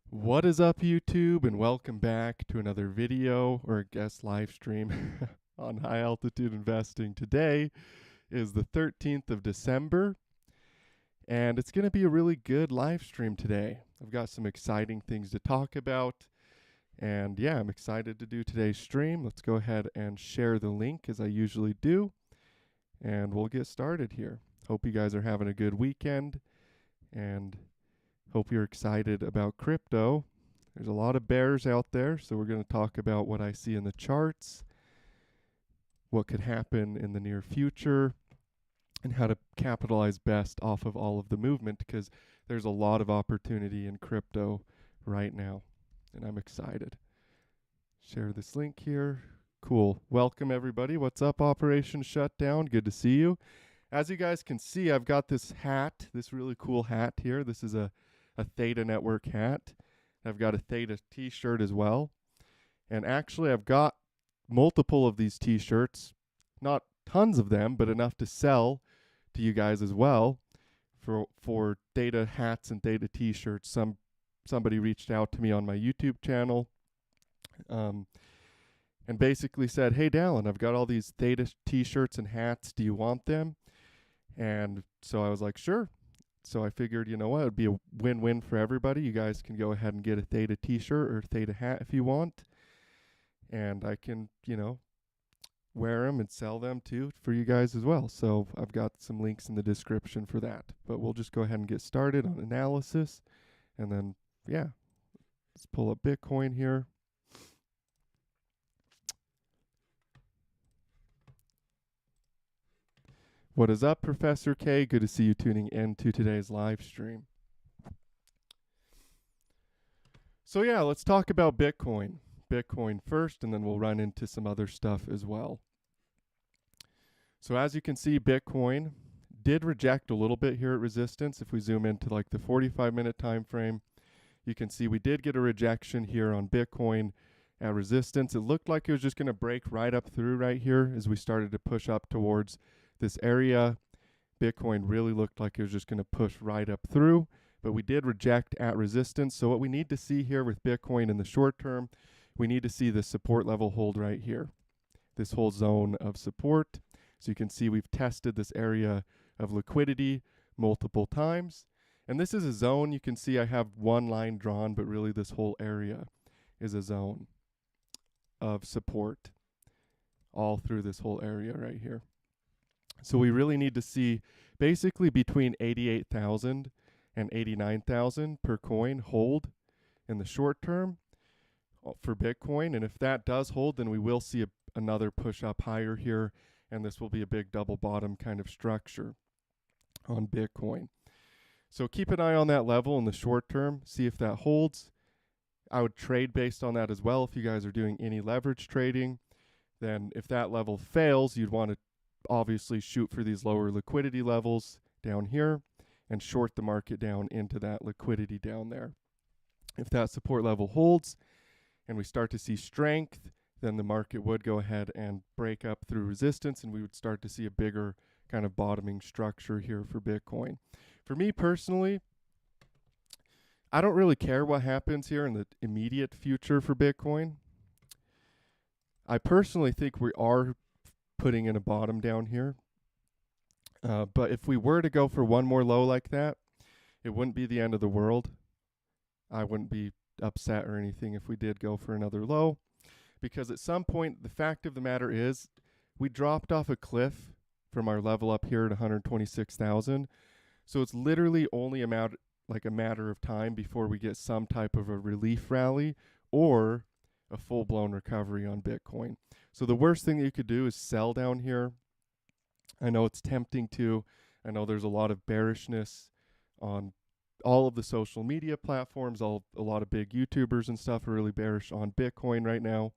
What is up, YouTube, and welcome back to another video or guest live stream on high altitude investing. Today is the 13th of December, and it's going to be a really good live stream today. I've got some exciting things to talk about, and yeah, I'm excited to do today's stream. Let's go ahead and share the link as I usually do, and we'll get started here. Hope you guys are having a good weekend, and hope you're excited about crypto. There's a lot of bears out there, so we're going to talk about what I see in the charts, what could happen in the near future, and how to capitalize best off of all of the movement, because there's a lot of opportunity in crypto right now, and I'm excited. Share this link here. Cool. Welcome, everybody. What's up, Operation Shutdown? Good to see you. As you guys can see, I've got this hat, this really cool hat here. This is a Theta network hat. I've got a Theta t-shirt as well. And actually, I've got multiple of these t-shirts, not tons of them, but enough to sell to you guys as well for Theta hats and Theta t-shirts. Somebody reached out to me on my YouTube channel and basically said, "Hey, Dallin, I've got all these Theta t-shirts and hats. Do you want them?" And so I was like, "Sure." So I figured, you know what, it would be a win-win for everybody. You guys can go ahead and get a Theta t-shirt or Theta hat if you want. And I can, wear them and sell them too for you guys as well. So I've got some links in the description for that. But we'll just go ahead and get started on analysis. And then, yeah, let's pull up Bitcoin here. What is up, Professor K? Good to see you tuning in to today's live stream. So yeah, let's talk about Bitcoin. Bitcoin first, and then we'll run into some other stuff as well. So as you can see, Bitcoin did reject a little bit here at resistance. If we zoom into like the 45-minute time frame, you can see we did get a rejection here on Bitcoin at resistance. It looked like it was just going to break right up through right here as we started to push up towards this area. Bitcoin really looked like it was just going to push right up through, but we did reject at resistance. So what we need to see here with Bitcoin in the short term, we need to see the support level hold right here, this whole zone of support. So you can see we've tested this area of liquidity multiple times. And this is a zone. You can see I have one line drawn, but really this whole area is a zone of support all through this whole area right here. So we really need to see basically between 88,000 and 89,000 per coin hold in the short term for Bitcoin. And if that does hold, then we will see another push up higher here, and this will be a big double bottom kind of structure on Bitcoin. So keep an eye on that level in the short term, see if that holds. I would trade based on that as well. If you guys are doing any leverage trading, then if that level fails, you'd want to obviously shoot for these lower liquidity levels down here and short the market down into that liquidity down there. If that support level holds and we start to see strength, then the market would go ahead and break up through resistance, and we would start to see a bigger kind of bottoming structure here for Bitcoin. For me personally, I don't really care what happens here in the immediate future for Bitcoin. I personally think we are putting in a bottom down here. But if we were to go for one more low like that, it wouldn't be the end of the world. I wouldn't be upset or anything if we did go for another low, because at some point, the fact of the matter is we dropped off a cliff from our level up here at 126,000. So it's literally only a matter of time before we get some type of a relief rally or a full-blown recovery on Bitcoin. So the worst thing that you could do is sell down here. I know it's tempting to. I know there's a lot of bearishness on all of the social media platforms. A lot of big YouTubers and stuff are really bearish on Bitcoin right now.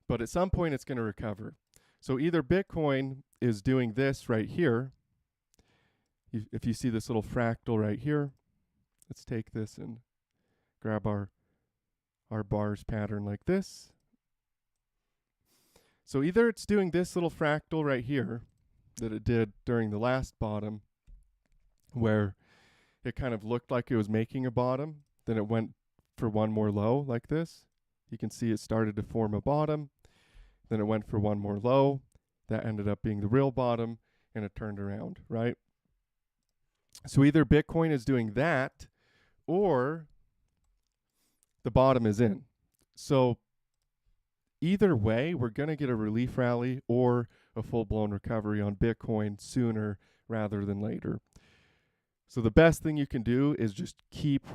But at some point, it's going to recover. So either Bitcoin is doing this right here. If you see this little fractal right here, let's take this and grab our bars pattern like this. So either it's doing this little fractal right here that it did during the last bottom, where it kind of looked like it was making a bottom, then it went for one more low like this. You can see it started to form a bottom, then it went for one more low. That ended up being the real bottom, and it turned around, right? So either Bitcoin is doing that, or the bottom is in. So either way, we're going to get a relief rally or a full-blown recovery on Bitcoin sooner rather than later. So the best thing you can do is just keep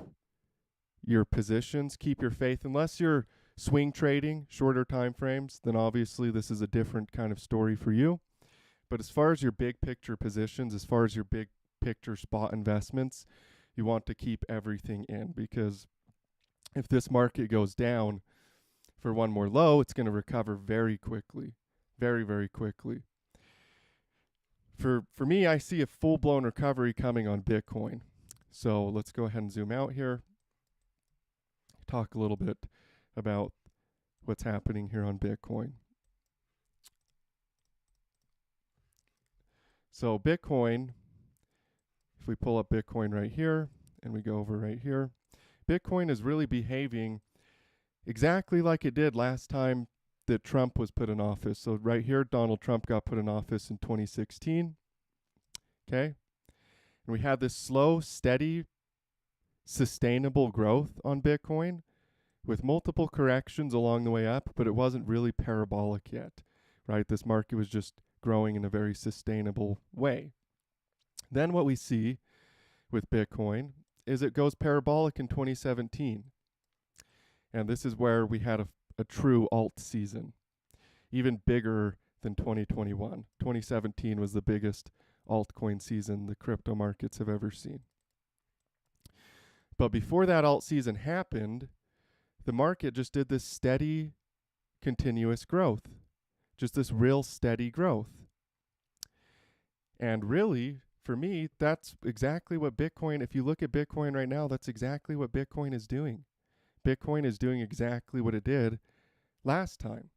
your positions, keep your faith. Unless you're swing trading, shorter time frames, then obviously this is a different kind of story for you. But as far as your big picture positions, as far as your big picture spot investments, you want to keep everything in, because if this market goes down for one more low, it's going to recover very quickly, very, very quickly. For me, I see a full-blown recovery coming on Bitcoin. So let's go ahead and zoom out here. Talk a little bit about what's happening here on Bitcoin. So Bitcoin, if we pull up Bitcoin right here and we go over right here, Bitcoin is really behaving exactly like it did last time that Trump was put in office. So right here, Donald Trump got put in office in 2016. Okay. And we had this slow, steady, sustainable growth on Bitcoin with multiple corrections along the way up, but it wasn't really parabolic yet, right? This market was just growing in a very sustainable way. Then what we see with Bitcoin is it goes parabolic in 2017. And this is where we had a true alt season, even bigger than 2021. 2017 was the biggest altcoin season the crypto markets have ever seen. But before that alt season happened, the market just did this steady, continuous growth, just this real steady growth. And really, for me, that's exactly what Bitcoin, if you look at Bitcoin right now, that's exactly what Bitcoin is doing. Bitcoin is doing exactly what it did last time.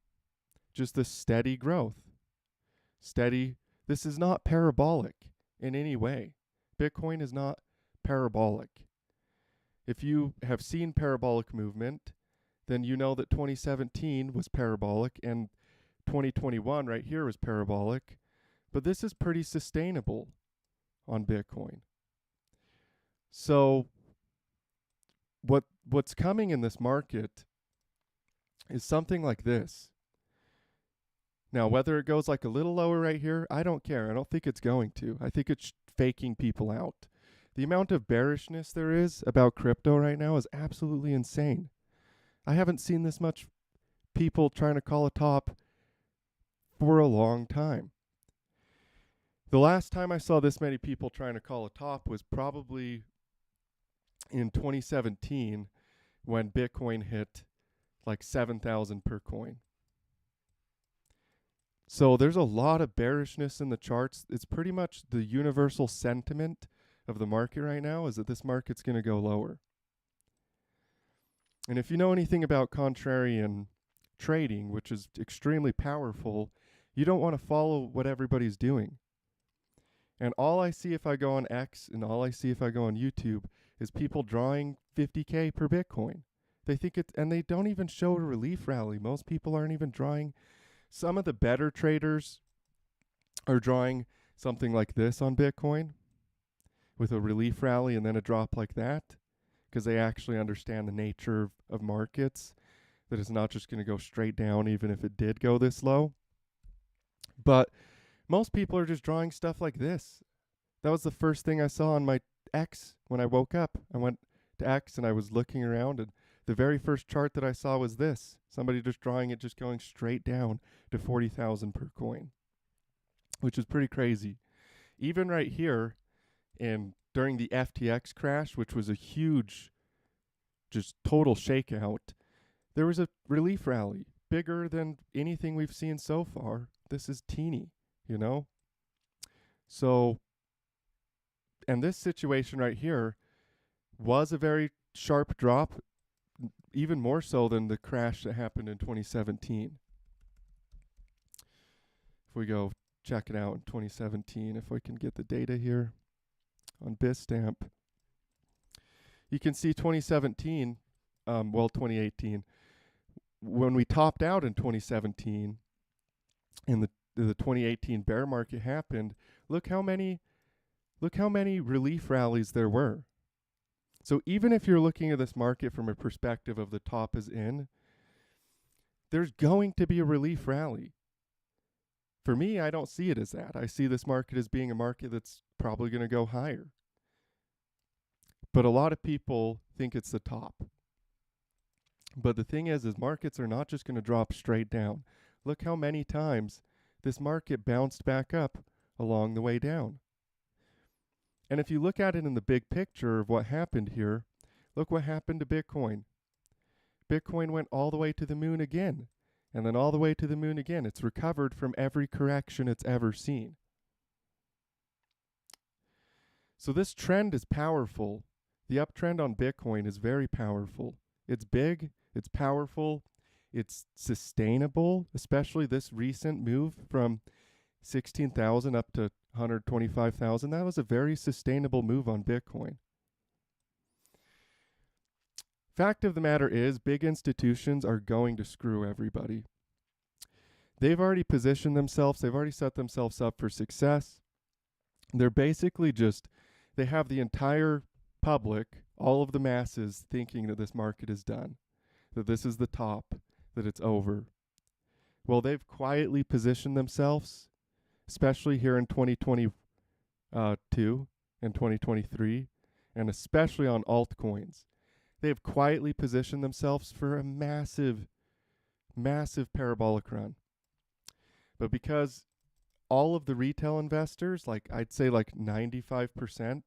Just this steady growth. Steady. This is not parabolic in any way. Bitcoin is not parabolic. If you have seen parabolic movement, then you know that 2017 was parabolic and 2021 right here was parabolic. But this is pretty sustainable on Bitcoin. So what's coming in this market is something like this. Now, whether it goes like a little lower right here, I don't care. I don't think it's going to. I think it's faking people out. The amount of bearishness there is about crypto right now is absolutely insane. I haven't seen this much people trying to call a top for a long time. The last time I saw this many people trying to call a top was probably in 2017 when Bitcoin hit like 7,000 per coin. So there's a lot of bearishness in the charts. It's pretty much the universal sentiment of the market right now is that this market's going to go lower. And if you know anything about contrarian trading, which is extremely powerful, you don't want to follow what everybody's doing. And all I see if I go on X and all I see if I go on YouTube is people drawing 50K per Bitcoin. They think it's, and they don't even show a relief rally. Most people aren't even drawing. Some of the better traders are drawing something like this on Bitcoin with a relief rally and then a drop like that, because they actually understand the nature of markets, that it's not just going to go straight down even if it did go this low. But most people are just drawing stuff like this. That was the first thing I saw on my X when I woke up. I went to X and I was looking around, and the very first chart that I saw was this. Somebody just drawing it, just going straight down to 40,000 per coin, which is pretty crazy. Even right here, during the FTX crash, which was a huge, just total shakeout, there was a relief rally bigger than anything we've seen so far. This is teeny, you know? So, and this situation right here was a very sharp drop, even more so than the crash that happened in 2017. If we go check it out in 2017, if we can get the data here on Bitstamp, you can see 2017, 2018, when we topped out in 2017 and the 2018 bear market happened, look how many relief rallies there were. So even if you're looking at this market from a perspective of the top is in, there's going to be a relief rally. For me, I don't see it as that. I see this market as being a market that's probably going to go higher. But a lot of people think it's the top. But the thing is markets are not just going to drop straight down. Look how many times this market bounced back up along the way down. And if you look at it in the big picture of what happened here, look what happened to Bitcoin. Bitcoin went all the way to the moon again, and then all the way to the moon again. It's recovered from every correction it's ever seen. So this trend is powerful. The uptrend on Bitcoin is very powerful. It's big, it's powerful, it's sustainable, especially this recent move from 16,000 up to 125,000. That was a very sustainable move on Bitcoin. Fact of the matter is, big institutions are going to screw everybody. They've already positioned themselves, they've already set themselves up for success. They're basically they have the entire public, all of the masses, thinking that this market is done, that this is the top, that it's over. Well, they've quietly positioned themselves, especially here in 2022 and 2023, and especially on altcoins. They've quietly positioned themselves for a massive, massive parabolic run. But because all of the retail investors, I'd say 95%,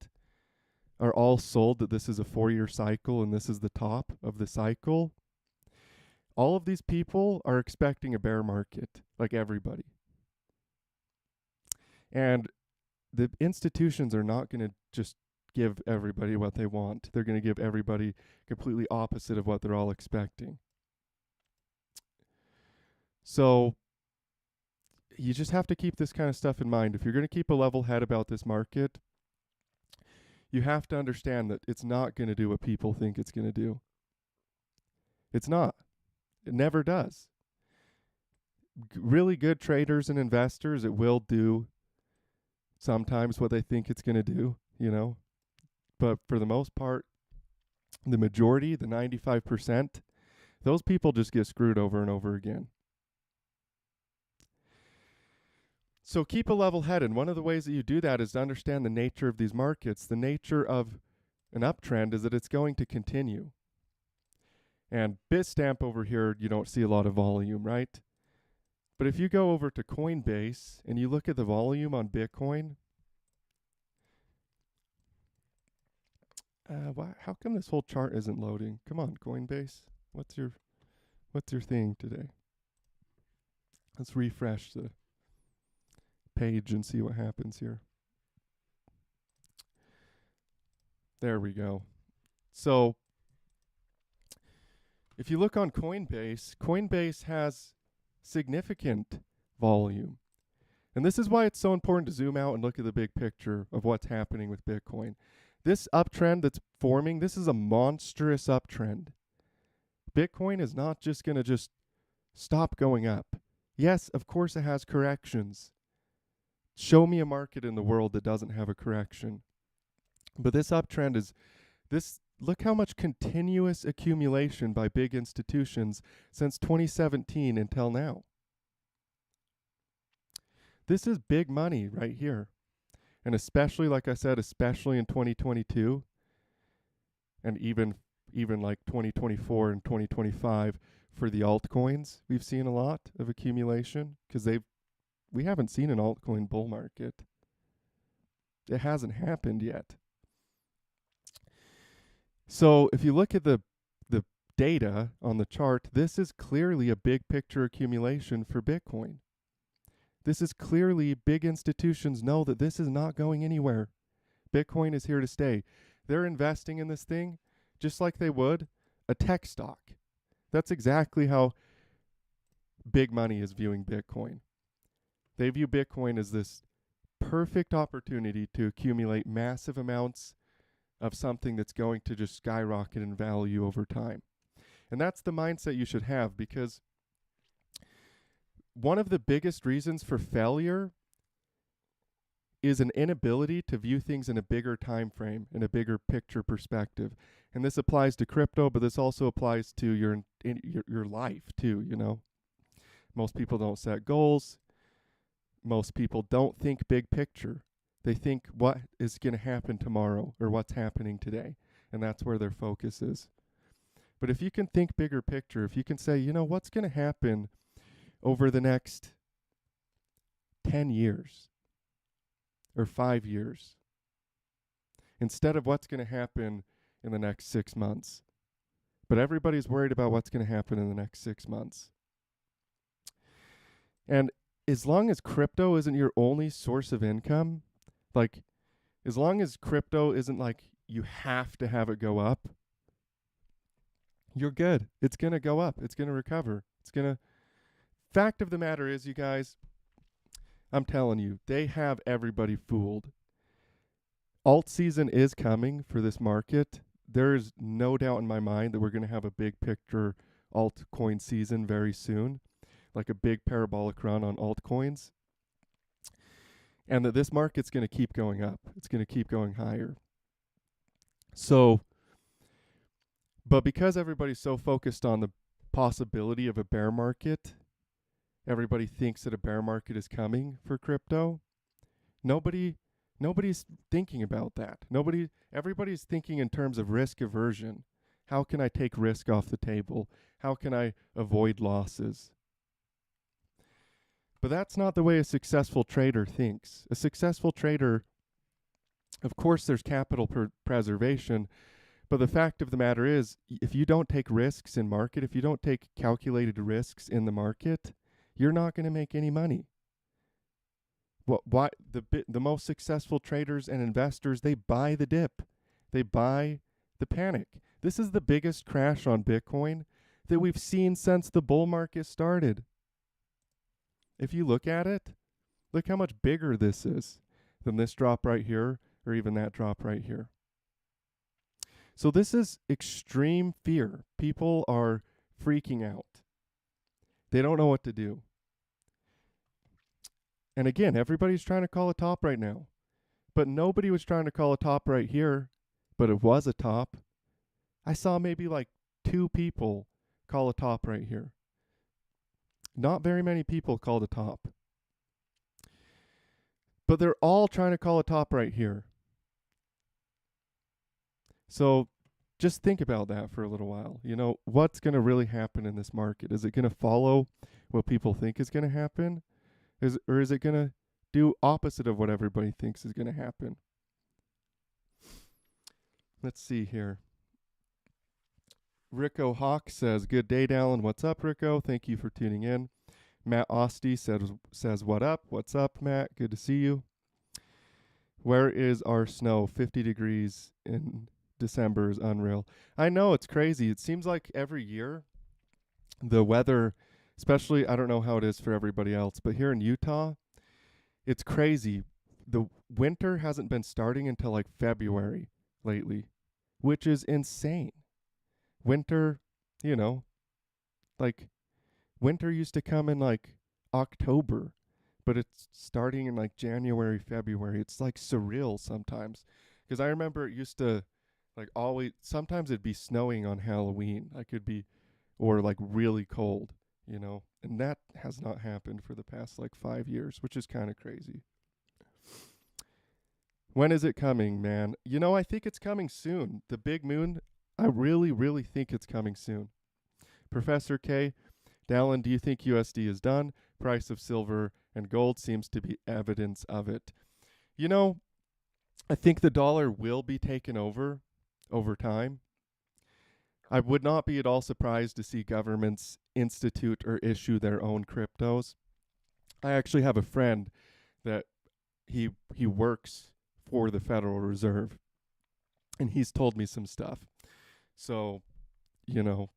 are all sold that this is a 4-year cycle and this is the top of the cycle, all of these people are expecting a bear market, like everybody. And the institutions are not going to just give everybody what they want. They're going to give everybody completely opposite of what they're all expecting. So you just have to keep this kind of stuff in mind. If you're going to keep a level head about this market, you have to understand that it's not going to do what people think it's going to do. It's not. It never does. Really good traders and investors, it will do sometimes what they think it's going to do, But for the most part, the majority, the 95%, those people just get screwed over and over again. So keep a level head, and one of the ways that you do that is to understand the nature of these markets. The nature of an uptrend is that it's going to continue. And Bitstamp over here, you don't see a lot of volume, right? But if you go over to Coinbase and you look at the volume on Bitcoin, how come this whole chart isn't loading? Come on, Coinbase. What's your thing today? Let's refresh the page and see what happens here. There we go. So if you look on Coinbase, Coinbase has significant volume. And this is why it's so important to zoom out and look at the big picture of what's happening with Bitcoin. This uptrend that's forming, this is a monstrous uptrend. Bitcoin is not just going to stop going up. Yes, of course it has corrections. Show me a market in the world that doesn't have a correction. But this uptrend is look how much continuous accumulation by big institutions since 2017 until now. This is big money right here. And especially, like I said, especially in 2022 and even like 2024 and 2025 for the altcoins, we've seen a lot of accumulation because we haven't seen an altcoin bull market. It hasn't happened yet. So if you look at the data on the chart, this is clearly a big picture accumulation for Bitcoin. This is clearly big institutions know that this is not going anywhere. Bitcoin is here to stay. They're investing in this thing just like they would a tech stock. That's exactly how big money is viewing Bitcoin. They view Bitcoin as this perfect opportunity to accumulate massive amounts of something that's going to just skyrocket in value over time. And that's the mindset you should have, because one of the biggest reasons for failure is an inability to view things in a bigger time frame, in a bigger picture perspective. And this applies to crypto, but this also applies to your life too, you know. Most people don't set goals. Most people don't think big picture. They think what is going to happen tomorrow or what's happening today, and that's where their focus is. But if you can think bigger picture, if you can say, you know, what's going to happen over the next 10 years or 5 years, instead of what's going to happen in the next 6 months. But everybody's worried about what's going to happen in the next 6 months. And as long as crypto isn't your only source of income, like as long as crypto isn't like you have to have it go up, you're good. It's going to go up. It's going to recover. Fact of the matter is, you guys, I'm telling you, they have everybody fooled. Alt season is coming for this market. There's no doubt in my mind that we're going to have a big picture altcoin season very soon, like a big parabolic run on altcoins. And that this market's going to keep going up. It's going to keep going higher. So, but because everybody's so focused on the possibility of a bear market, everybody thinks that a bear market is coming for crypto. Nobody's thinking about that. Everybody's thinking in terms of risk aversion. How can I take risk off the table? How can I avoid losses? But that's not the way a successful trader thinks. A successful trader, of course, there's capital preservation, but the fact of the matter is, if you don't take risks in market, if you don't take calculated risks in the market, you're not going to make any money. Why the most successful traders and investors, they buy the dip. They buy the panic. This is the biggest crash on Bitcoin that we've seen since the bull market started. If you look at it, look how much bigger this is than this drop right here or even that drop right here. So this is extreme fear. People are freaking out. They don't know what to do. And again, everybody's trying to call a top right now. But nobody was trying to call a top right here, but it was a top. I saw maybe like 2 people call a top right here. Not very many people called a top. But they're all trying to call a top right here. So just think about that for a little while. You know, what's going to really happen in this market? Is it going to follow what people think is going to happen? Or is it going to do opposite of what everybody thinks is going to happen? Let's see here. Rico Hawk says, good day, Dallin. What's up, Rico? Thank you for tuning in. Matt Osty says, what up? What's up, Matt? Good to see you. Where is our snow? 50 degrees in December is unreal. I know, it's crazy. It seems like every year the weather, especially, I don't know how it is for everybody else, but here in Utah, it's crazy. The winter hasn't been starting until like February lately, which is insane. Winter, you know, like winter used to come in like October, but it's starting in like January, February. It's like surreal sometimes. Because I remember it used to like always, sometimes it'd be snowing on Halloween. Or like really cold, you know, and that has not happened for the past like 5 years, which is kind of crazy. When is it coming, man? You know, I think it's coming soon. The big moon, I really, really think it's coming soon. Professor K, Dallin, do you think USD is done? Price of silver and gold seems to be evidence of it. You know, I think the dollar will be taken over time. I would not be at all surprised to see governments institute or issue their own cryptos. I actually have a friend that he works for the Federal Reserve, and he's told me some stuff. So, you know,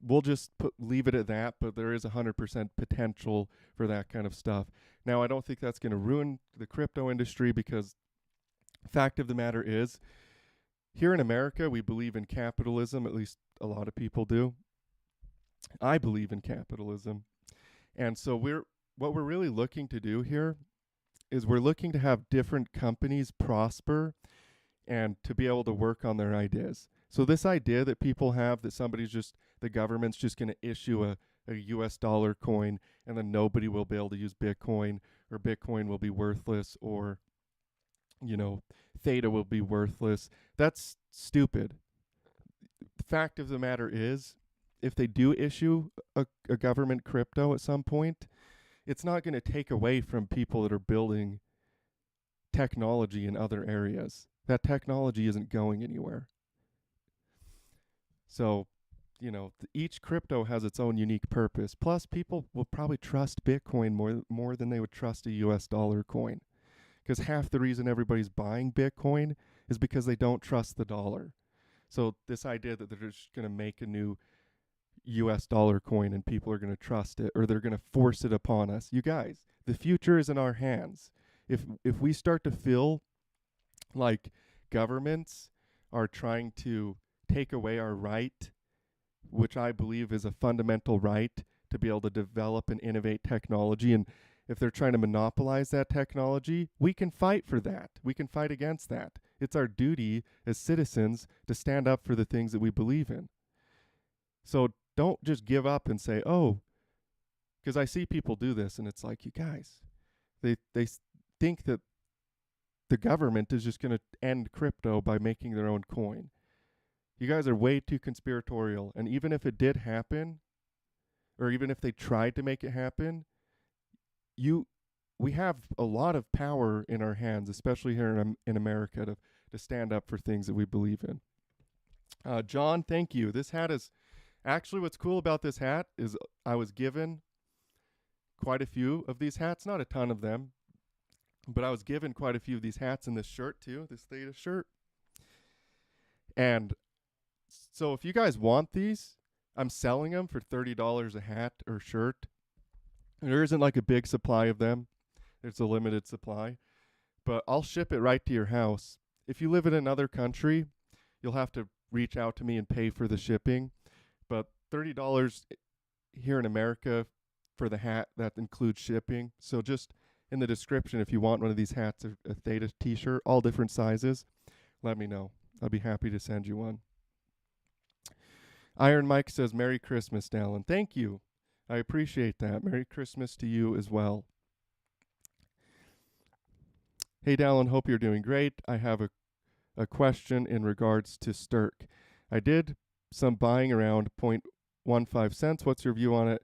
we'll just leave it at that, but there is 100% potential for that kind of stuff. Now, I don't think that's going to ruin the crypto industry, because fact of the matter is, Here in America, we believe in capitalism, at least a lot of people do. I believe in capitalism. And so what we're really looking to do here is we're looking to have different companies prosper and to be able to work on their ideas. So this idea that people have that the government's just going to issue a US dollar coin and then nobody will be able to use Bitcoin, or Bitcoin will be worthless, or, Theta will be worthless. That's stupid. The fact of the matter is, if they do issue a government crypto at some point, it's not going to take away from people that are building technology in other areas. That technology isn't going anywhere. So, each crypto has its own unique purpose. Plus, people will probably trust Bitcoin more than they would trust a US dollar coin. Because half the reason everybody's buying Bitcoin is because they don't trust the dollar. So this idea that they're just going to make a new US dollar coin and people are going to trust it, or they're going to force it upon us. You guys, the future is in our hands. If we start to feel like governments are trying to take away our right, which I believe is a fundamental right to be able to develop and innovate technology, and if they're trying to monopolize that technology, we can fight for that. We can fight against that. It's our duty as citizens to stand up for the things that we believe in. So don't just give up and say, oh, because I see people do this, and it's like, you guys, they think that the government is just going to end crypto by making their own coin. You guys are way too conspiratorial. And even if it did happen, or even if they tried to make it happen, we have a lot of power in our hands, especially here in America, to stand up for things that we believe in. John, thank you. This hat is actually, what's cool about this hat is I was given quite a few of these hats, not a ton of them, but I was given quite a few of these hats and this shirt too, this Theta shirt. And so if you guys want these, I'm selling them for $30 a hat or shirt. There isn't like a big supply of them. There's a limited supply. But I'll ship it right to your house. If you live in another country, you'll have to reach out to me and pay for the shipping. But $30 here in America for the hat, that includes shipping. So just in the description, if you want one of these hats, a Theta t-shirt, all different sizes, let me know. I'll be happy to send you one. Iron Mike says, Merry Christmas, Dallin. Thank you. I appreciate that. Merry Christmas to you as well. Hey, Dallin, hope you're doing great. I have a question in regards to Stirk. I did some buying around 0.15 cents. What's your view on it?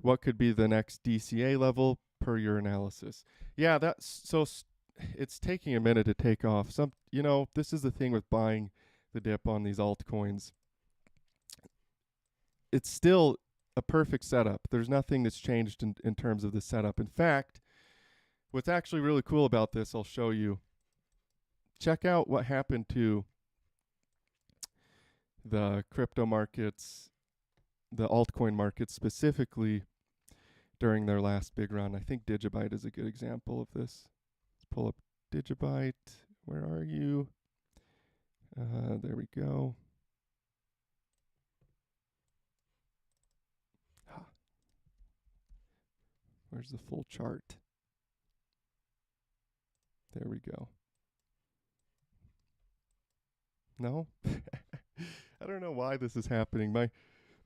What could be the next DCA level per your analysis? Yeah, it's taking a minute to take off. This is the thing with buying the dip on these altcoins. It's still a perfect setup. There's nothing that's changed in terms of the setup. In fact, what's actually really cool about this, I'll show you. Check out what happened to the crypto markets, the altcoin markets specifically during their last big run. I think Digibyte is a good example of this. Let's pull up Digibyte. Where are you? There we go. Where's the full chart? There we go. No? I don't know why this is happening.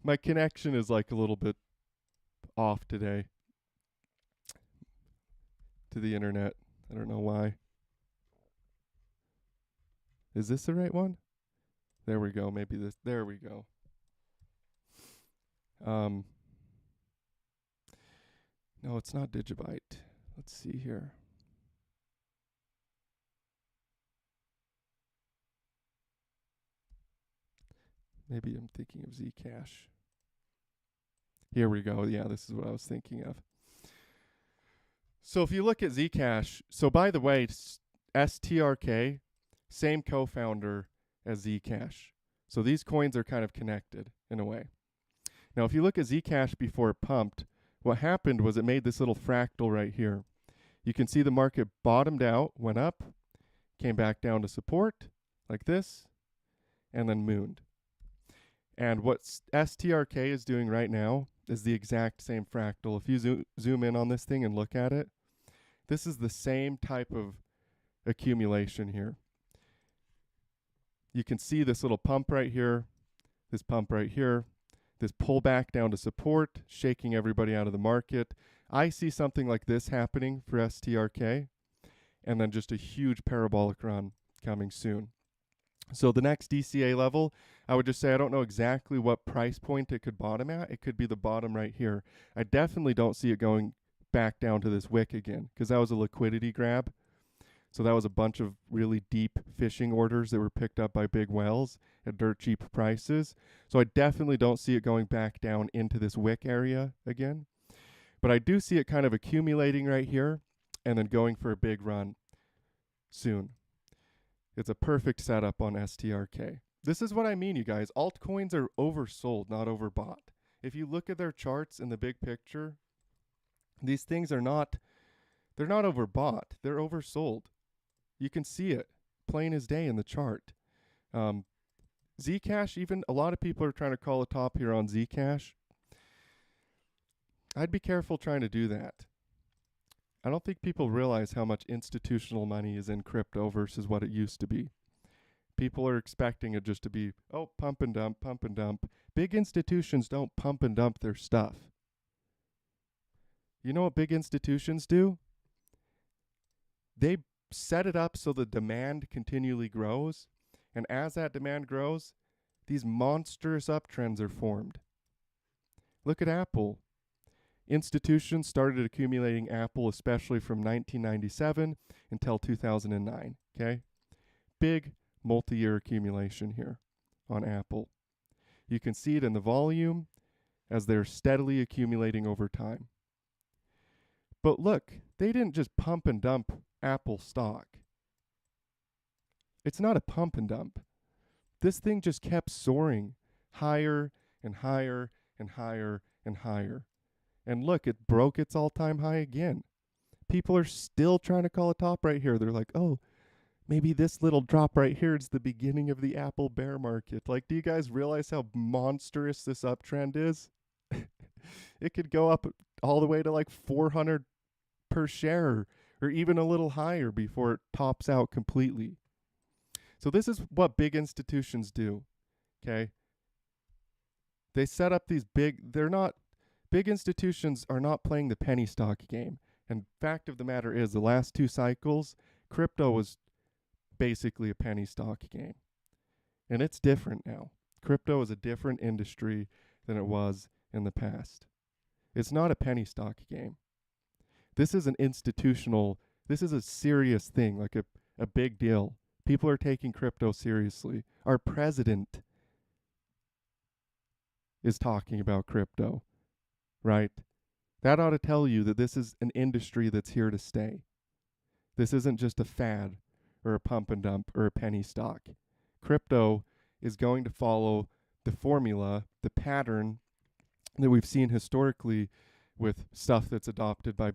My connection is like a little bit off today to the internet. I don't know why. Is this the right one? There we go. Maybe this. There we go. No, it's not Digibyte. Let's see here. Maybe I'm thinking of Zcash. Here we go. Yeah, this is what I was thinking of. So if you look at Zcash, so by the way, STRK, same co-founder as Zcash. So these coins are kind of connected in a way. Now, if you look at Zcash before it pumped, what happened was it made this little fractal right here. You can see the market bottomed out, went up, came back down to support, like this, and then mooned. And what STRK is doing right now is the exact same fractal. If you zoom in on this thing and look at it, this is the same type of accumulation here. You can see this little pump right here, this pump right here, this pullback down to support, shaking everybody out of the market. I see something like this happening for STRK, and then just a huge parabolic run coming soon. So the next DCA level, I would just say I don't know exactly what price point it could bottom at. It could be the bottom right here. I definitely don't see it going back down to this wick again, because that was a liquidity grab. So that was a bunch of really deep fishing orders that were picked up by big whales at dirt cheap prices. So I definitely don't see it going back down into this wick area again. But I do see it kind of accumulating right here and then going for a big run soon. It's a perfect setup on STRK. This is what I mean, you guys. Altcoins are oversold, not overbought. If you look at their charts in the big picture, these things are not, they're not overbought. They're oversold. You can see it plain as day in the chart. Zcash, even a lot of people are trying to call a top here on Zcash. I'd be careful trying to do that. I don't think people realize how much institutional money is in crypto versus what it used to be. People are expecting it just to be, oh, pump and dump, pump and dump. Big institutions don't pump and dump their stuff. You know what big institutions do? They set it up so the demand continually grows. And as that demand grows, these monstrous uptrends are formed. Look at Apple. Institutions started accumulating Apple, especially from 1997 until 2009. Okay? Big multi-year accumulation here on Apple. You can see it in the volume as they're steadily accumulating over time. But look, they didn't just pump and dump Apple stock. It's not a pump and dump. This thing just kept soaring higher and higher and higher and higher. And look, it broke its all-time high again. People are still trying to call a top right here. They're like, oh, maybe this little drop right here is the beginning of the Apple bear market. Like, do you guys realize how monstrous this uptrend is? It could go up all the way to like 400 per share or even a little higher before it tops out completely. So this is what big institutions do, okay? They set up these big institutions are not playing the penny stock game. And fact of the matter is, the last two cycles, crypto was basically a penny stock game. And it's different now. Crypto is a different industry than it was in the past. It's not a penny stock game. This is this is a serious thing, like a big deal. People are taking crypto seriously. Our president is talking about crypto, right? That ought to tell you that this is an industry that's here to stay. This isn't just a fad or a pump and dump or a penny stock. Crypto is going to follow the formula, the pattern that we've seen historically with stuff that's adopted by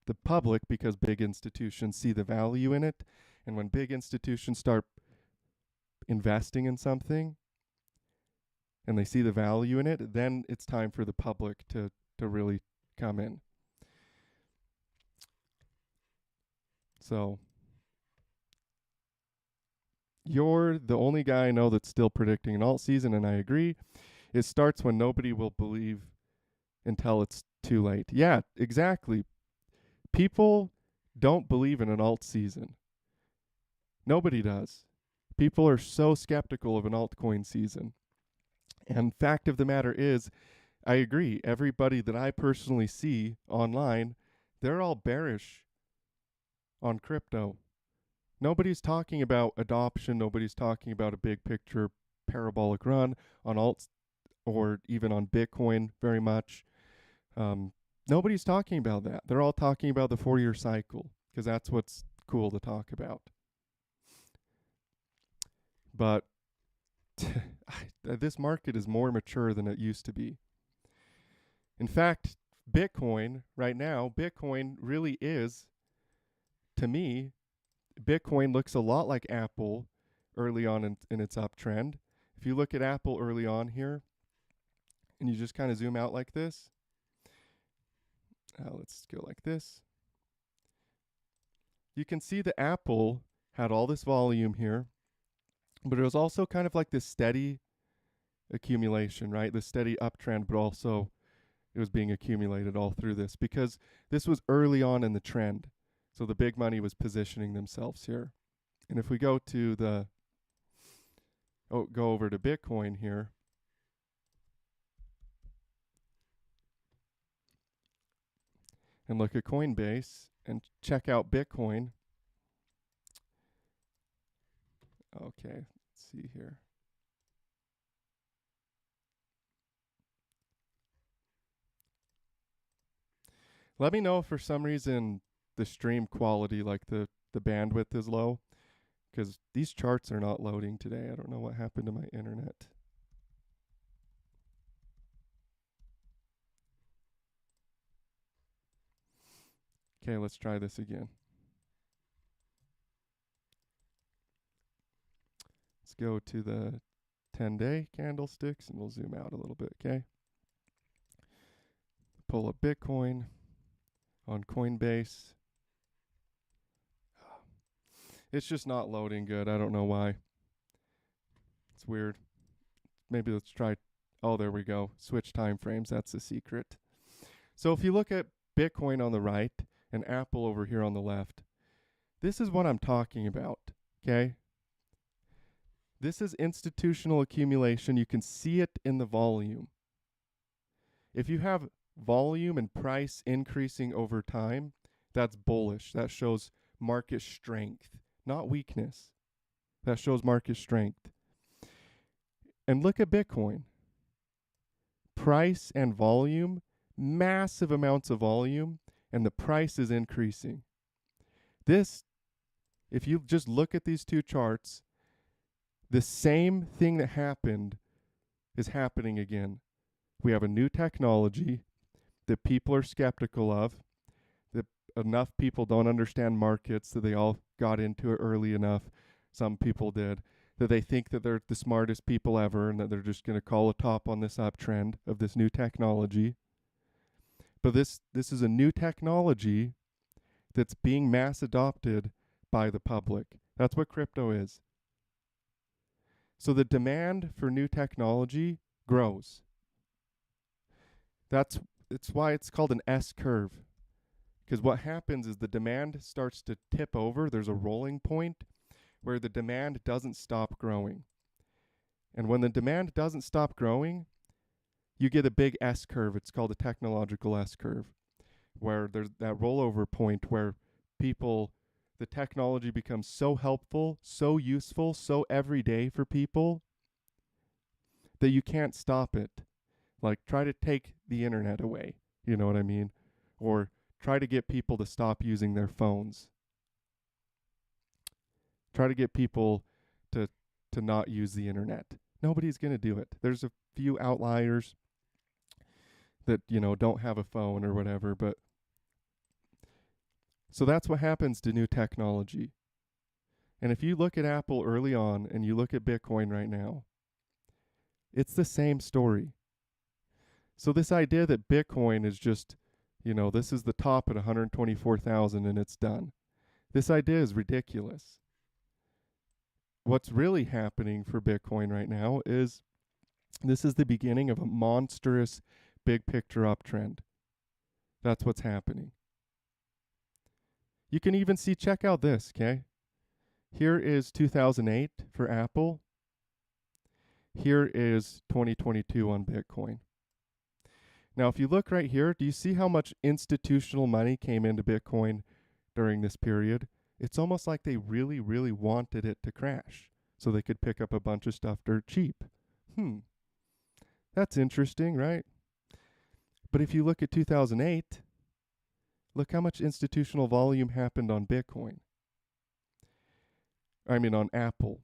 the public because big institutions see the value in it. And when big institutions start investing in something and they see the value in it, then it's time for the public to really come in. So you're the only guy I know that's still predicting an alt season, and I agree. It starts when nobody will believe until it's too late. Yeah, exactly. People don't believe in an alt season. Nobody does. People are so skeptical of an altcoin season. And fact of the matter is, I agree. Everybody that I personally see online, they're all bearish on crypto. Nobody's talking about adoption. Nobody's talking about a big picture parabolic run on alts or even on Bitcoin very much. Nobody's talking about that. They're all talking about the 4-year cycle because that's what's cool to talk about. But this market is more mature than it used to be. In fact, Bitcoin right now, Bitcoin really is, to me, Bitcoin looks a lot like Apple early on in its uptrend. If you look at Apple early on here, and you just kind of zoom out like this, let's go like this. You can see the Apple had all this volume here, but it was also kind of like this steady accumulation, right? The steady uptrend, but also it was being accumulated all through this because this was early on in the trend. So the big money was positioning themselves here. And if we go to go over to Bitcoin here, and look at Coinbase and check out Bitcoin. Okay, let's see here. Let me know if for some reason the stream quality, like the bandwidth is low, because these charts are not loading today. I don't know what happened to my internet. Okay, let's try this again. Let's go to the 10-day candlesticks and we'll zoom out a little bit, okay? Pull up Bitcoin on Coinbase. It's just not loading good. I don't know why. It's weird. Maybe let's try. Oh, there we go. Switch time frames. That's the secret. So if you look at Bitcoin on the right and Apple over here on the left, this is what I'm talking about, okay? This is institutional accumulation. You can see it in the volume. If you have volume and price increasing over time, that's bullish. That shows market strength, not weakness. That shows market strength. And look at Bitcoin. Price and volume, massive amounts of volume, and the price is increasing. This, if you just look at these two charts, the same thing that happened is happening again. We have a new technology that people are skeptical of, that enough people don't understand markets, that they all got into it early enough, some people did, that they think that they're the smartest people ever and that they're just going to call a top on this uptrend of this new technology. But this is a new technology that's being mass adopted by the public. That's what crypto is. So the demand for new technology grows. It's why it's called an S curve. Because what happens is the demand starts to tip over. There's a rolling point where the demand doesn't stop growing. And when the demand doesn't stop growing, you get a big S curve. It's called a technological S curve, where there's that rollover point where the technology becomes so helpful, so useful, so everyday for people that you can't stop it. Like, try to take the internet away, you know what I mean? Or try to get people to stop using their phones. Try to get people to not use the internet. Nobody's going to do it. There's a few outliers that, don't have a phone or whatever, but so that's what happens to new technology. And if you look at Apple early on and you look at Bitcoin right now, it's the same story. So this idea that Bitcoin is just, this is the top at 124,000 and it's done. This idea is ridiculous. What's really happening for Bitcoin right now is this is the beginning of a monstrous big picture uptrend. That's what's happening. You can even see, check out this, okay? Here is 2008 for Apple. Here is 2022 on Bitcoin. Now, if you look right here, do you see how much institutional money came into Bitcoin during this period? It's almost like they really, really wanted it to crash so they could pick up a bunch of stuff dirt cheap. That's interesting, right? But if you look at 2008, look how much institutional volume happened on Bitcoin. On Apple.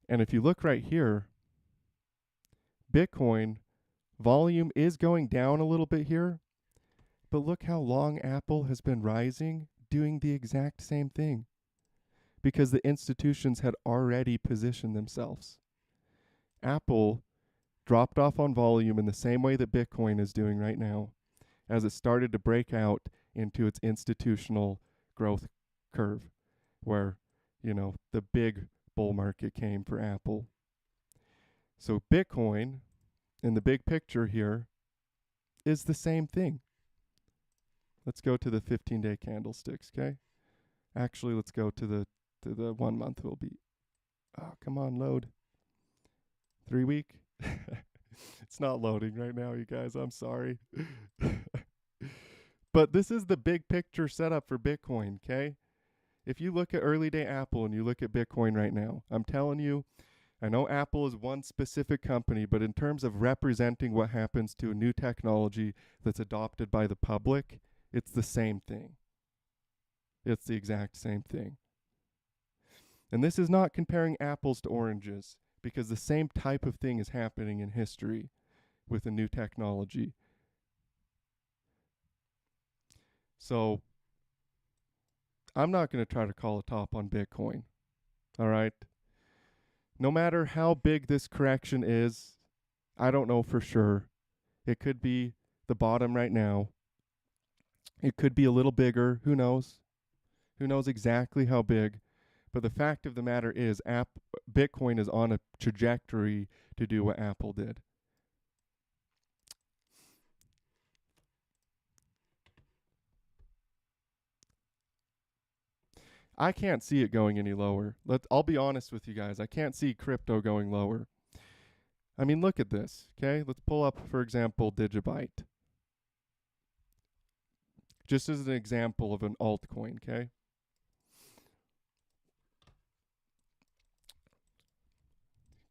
And if you look right here, Bitcoin volume is going down a little bit here, but look how long Apple has been rising, doing the exact same thing. because the institutions had already positioned themselves. Apple dropped off on volume in the same way that Bitcoin is doing right now, as it started to break out into its institutional growth curve, where, the big bull market came for Apple. So Bitcoin, in the big picture here, is the same thing. Let's go to the 15-day candlesticks, okay? Actually, let's go to the 1 month. Will be, oh, come on, load. 3 week. It's not loading right now, you guys. I'm sorry. But this is the big picture setup for Bitcoin, okay? If you look at early day Apple and you look at Bitcoin right now, I'm telling you, I know Apple is one specific company, but in terms of representing what happens to a new technology that's adopted by the public, it's the same thing. It's the exact same thing. And this is not comparing apples to oranges, because the same type of thing is happening in history with a new technology. So I'm not going to try to call a top on Bitcoin. All right? No matter how big this correction is, I don't know for sure. It could be the bottom right now. It could be a little bigger. Who knows? Who knows exactly how big? But the fact of the matter is, Bitcoin is on a trajectory to do what Apple did. I can't see it going any lower. I'll be honest with you guys. I can't see crypto going lower. I mean, look at this, okay? Let's pull up, for example, Digibyte. Just as an example of an altcoin, okay?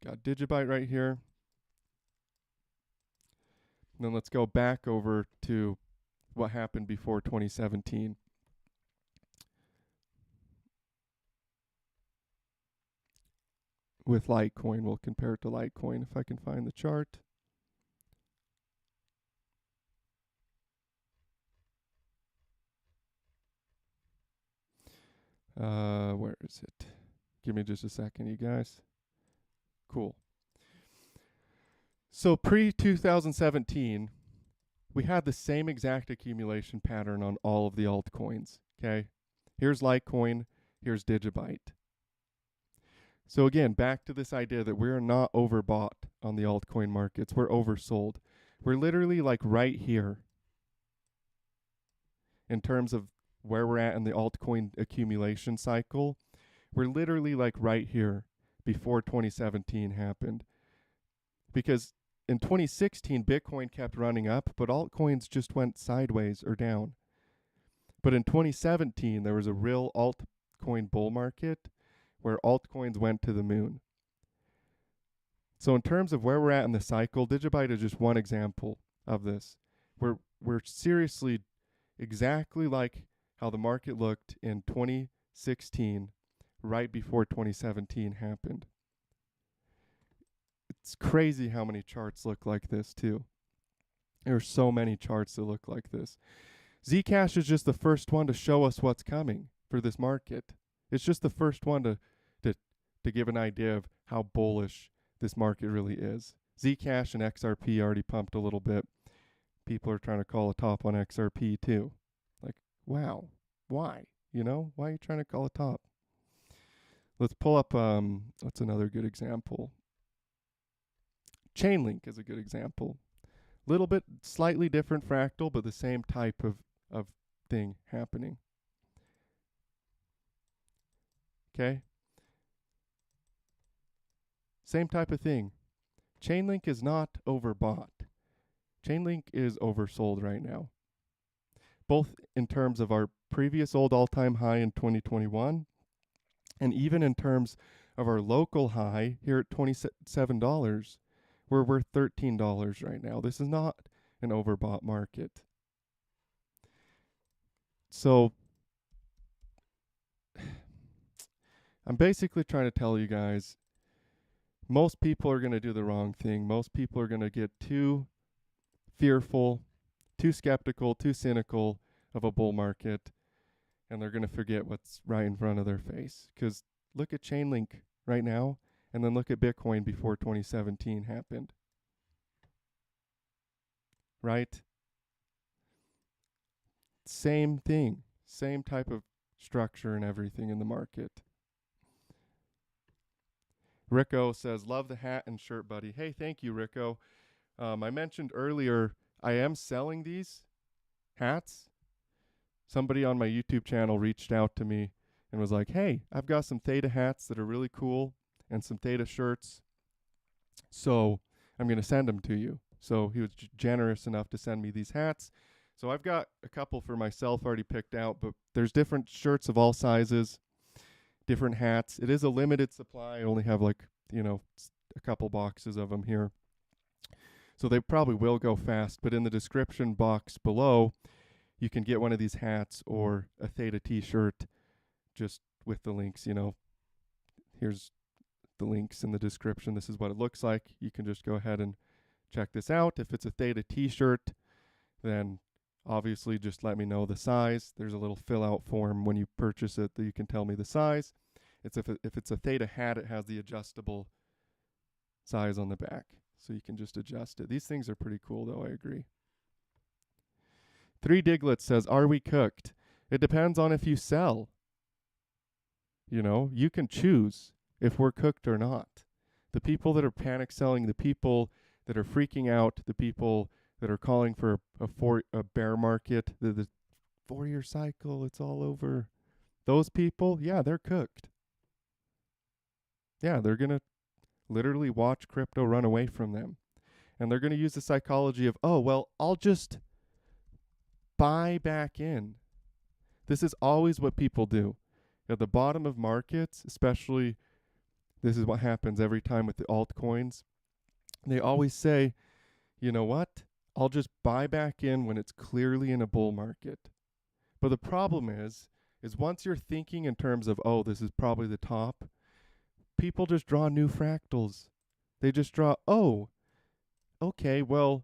Got Digibyte right here. And then let's go back over to what happened before 2017. With Litecoin, we'll compare it to Litecoin if I can find the chart. Where is it? Give me just a second, you guys. Cool. So pre-2017, we had the same exact accumulation pattern on all of the altcoins, okay? Here's Litecoin, here's Digibyte. So again, back to this idea that we're not overbought on the altcoin markets. We're oversold. We're literally like right here in terms of where we're at in the altcoin accumulation cycle. We're literally like right here before 2017 happened. Because in 2016, Bitcoin kept running up, but altcoins just went sideways or down. But in 2017, there was a real altcoin bull market where altcoins went to the moon. So in terms of where we're at in the cycle, Digibyte is just one example of this. We're seriously exactly like how the market looked in 2016, right before 2017 happened. It's crazy how many charts look like this too. There are so many charts that look like this. Zcash is just the first one to show us what's coming for this market. It's just the first one to give an idea of how bullish this market really is. Zcash and XRP already pumped a little bit. People are trying to call a top on XRP too. Like, wow, why? Why are you trying to call a top? Let's pull up, what's another good example? Chainlink is a good example. Little bit slightly different fractal, but the same type of thing happening. Okay? Same type of thing. Chainlink is not overbought. Chainlink is oversold right now. Both in terms of our previous old all-time high in 2021, and even in terms of our local high here at $27, we're worth $13 right now. This is not an overbought market. So I'm basically trying to tell you guys, most people are going to do the wrong thing. Most people are going to get too fearful, too skeptical, too cynical of a bull market. and they're going to forget what's right in front of their face. Because look at Chainlink right now, and then look at Bitcoin before 2017 happened. Right? Same thing, same type of structure and everything in the market. Rico says, love the hat and shirt, buddy. Hey, thank you, Rico. I mentioned earlier, I am selling these hats. Somebody on my YouTube channel reached out to me and was like, hey, I've got some Theta hats that are really cool and some Theta shirts. So I'm going to send them to you. So he was generous enough to send me these hats. So I've got a couple for myself already picked out, but there's different shirts of all sizes, different hats. It is a limited supply. I only have like, a couple boxes of them here. So they probably will go fast, but in the description box below, you can get one of these hats or a Theta t-shirt just with the links, Here's the links in the description. This is what it looks like. You can just go ahead and check this out. If it's a Theta t-shirt, then obviously just let me know the size. There's a little fill out form when you purchase it that you can tell me the size. If it's a Theta hat, it has the adjustable size on the back. So you can just adjust it. These things are pretty cool though, I agree. 3 Diglets says, are we cooked? It depends on if you sell. You can choose if we're cooked or not. The people that are panic selling, the people that are freaking out, the people that are calling for a bear market, the 4-year cycle, it's all over. Those people, yeah, they're cooked. Yeah, they're going to literally watch crypto run away from them. And they're going to use the psychology of, oh, well, I'll just buy back in. This is always what people do. At the bottom of markets, especially, this is what happens every time with the altcoins. They always say, you know what? I'll just buy back in when it's clearly in a bull market. But the problem is once you're thinking in terms of, oh, this is probably the top, people just draw new fractals. They just draw, oh, okay, well,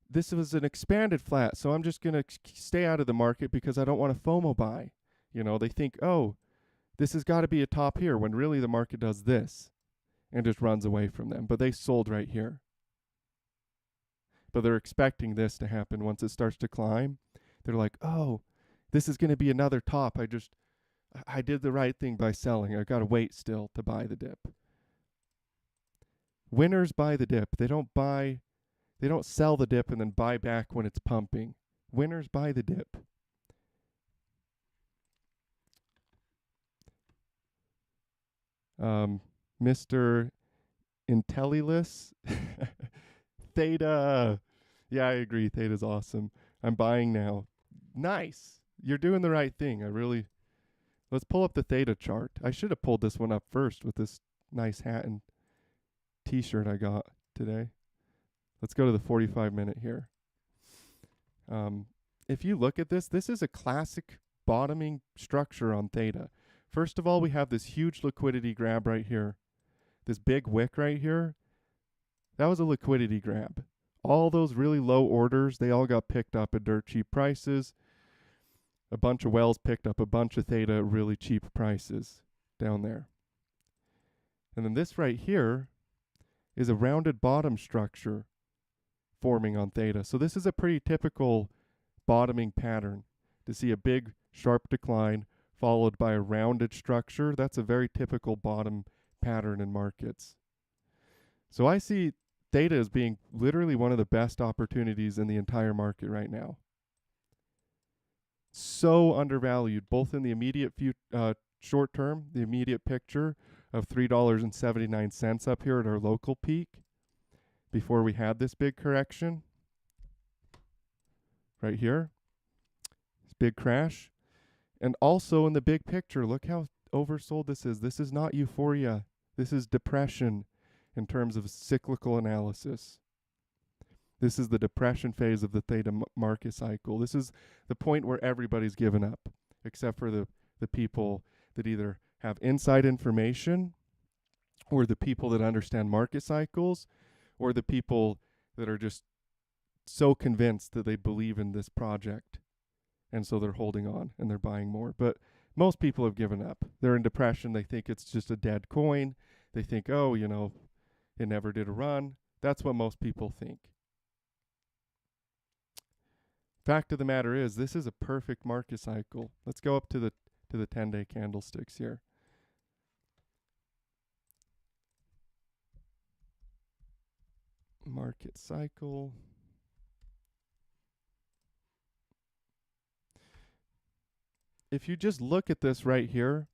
this was an expanded flat, so I'm just going to stay out of the market because I don't want to FOMO buy. They think, oh, this has got to be a top here, when really the market does this and just runs away from them. But they sold right here. But they're expecting this to happen once it starts to climb. They're like, oh, this is going to be another top. I did the right thing by selling. I got to wait still to buy the dip. Winners buy the dip. They don't sell the dip and then buy back when it's pumping. Winners buy the dip. Mr. Intellilus. Theta. Yeah, I agree. Theta's awesome. I'm buying now. Nice. You're doing the right thing. Let's pull up the Theta chart. I should have pulled this one up first with this nice hat and t-shirt I got today. Let's go to the 45-minute here. If you look at this is a classic bottoming structure on Theta. First of all, we have this huge liquidity grab right here. This big wick right here, that was a liquidity grab. All those really low orders, they all got picked up at dirt cheap prices. A bunch of whales picked up a bunch of Theta at really cheap prices down there. And then this right here is a rounded bottom structure forming on Theta. So this is a pretty typical bottoming pattern. To see a big sharp decline followed by a rounded structure, that's a very typical bottom pattern in markets. So I see Theta as being literally one of the best opportunities in the entire market right now. So undervalued, both in the immediate short term, the immediate picture of $3.79 up here at our local peak before we had this big correction. Right here, this big crash. And also in the big picture, look how oversold this is. This is not euphoria. This is depression in terms of cyclical analysis. This is the depression phase of the Theta market cycle. This is the point where everybody's given up, except for the people that either have inside information, or the people that understand market cycles, or the people that are just so convinced that they believe in this project and so they're holding on and they're buying more. But most people have given up. They're in depression. They think it's just a dead coin. They think, oh, it never did a run. That's what most people think. Fact of the matter is, this is a perfect market cycle. Let's go up to the 10-day candlesticks here. Market cycle. If you just look at this right here,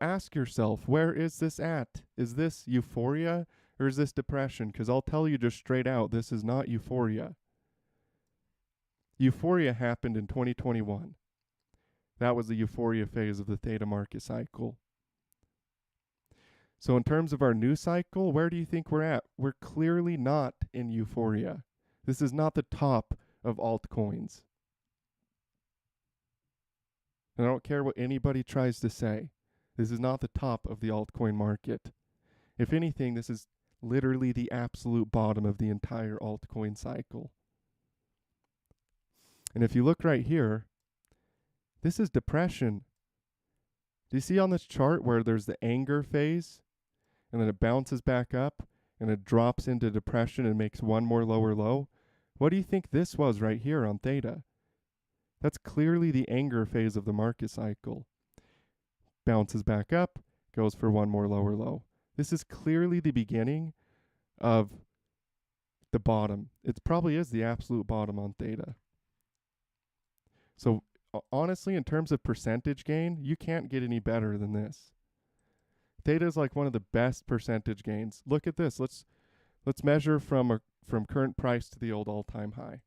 ask yourself, where is this at? Is this euphoria or is this depression? Because I'll tell you just straight out, this is not euphoria. Euphoria happened in 2021. That was the euphoria phase of the Theta market cycle. So in terms of our new cycle, where do you think we're at? We're clearly not in euphoria. This is not the top of altcoins. And I don't care what anybody tries to say. This is not the top of the altcoin market. If anything, this is literally the absolute bottom of the entire altcoin cycle. And if you look right here, this is depression. Do you see on this chart where there's the anger phase and then it bounces back up and it drops into depression and makes one more lower low? What do you think this was right here on Theta? That's clearly the anger phase of the market cycle. Bounces back up, goes for one more lower low. This is clearly the beginning of the bottom. It probably is the absolute bottom on Theta. So honestly, in terms of percentage gain, you can't get any better than this. Theta is like one of the best percentage gains. Look at this. Let's measure from current price to the old all-time high.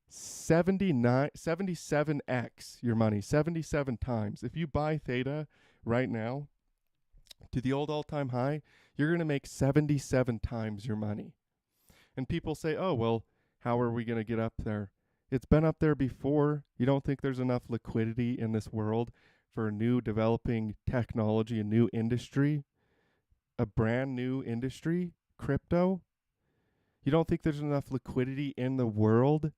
77x your money, 77 times. If you buy Theta right now to the old all-time high, you're going to make 77 times your money. And people say, oh, well, how are we going to get up there? It's been up there before. You don't think there's enough liquidity in this world for a new developing technology, a new industry, a brand new industry, crypto? You don't think there's enough liquidity in the world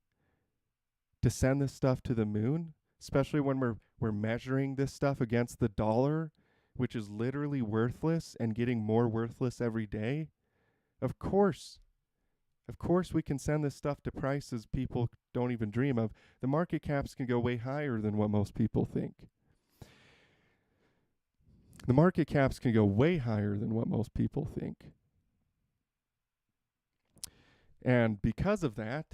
to send this stuff to the moon, especially when we're measuring this stuff against the dollar, which is literally worthless and getting more worthless every day? Of course we can send this stuff to prices people don't even dream of. The market caps can go way higher than what most people think. The market caps can go way higher than what most people think. And because of that,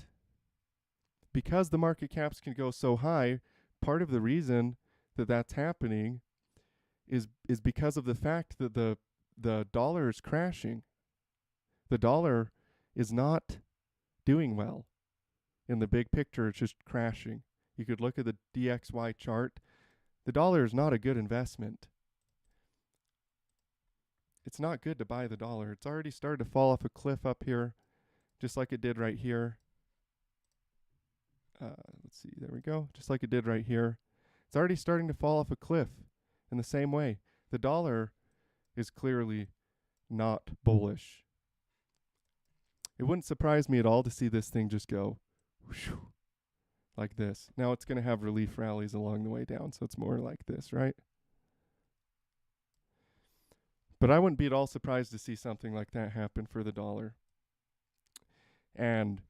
because the market caps can go so high, part of the reason that that's happening is because of the fact that the dollar is crashing. The dollar is not doing well. In the big picture, it's just crashing. You could look at the DXY chart. The dollar is not a good investment. It's not good to buy the dollar. It's already started to fall off a cliff up here, just like it did right here. Let's see, there we go. Just like it did right here. It's already starting to fall off a cliff in the same way. The dollar is clearly not bullish. It wouldn't surprise me at all to see this thing just go whoosh, like this. Now it's going to have relief rallies along the way down, so it's more like this, right? But I wouldn't be at all surprised to see something like that happen for the dollar. And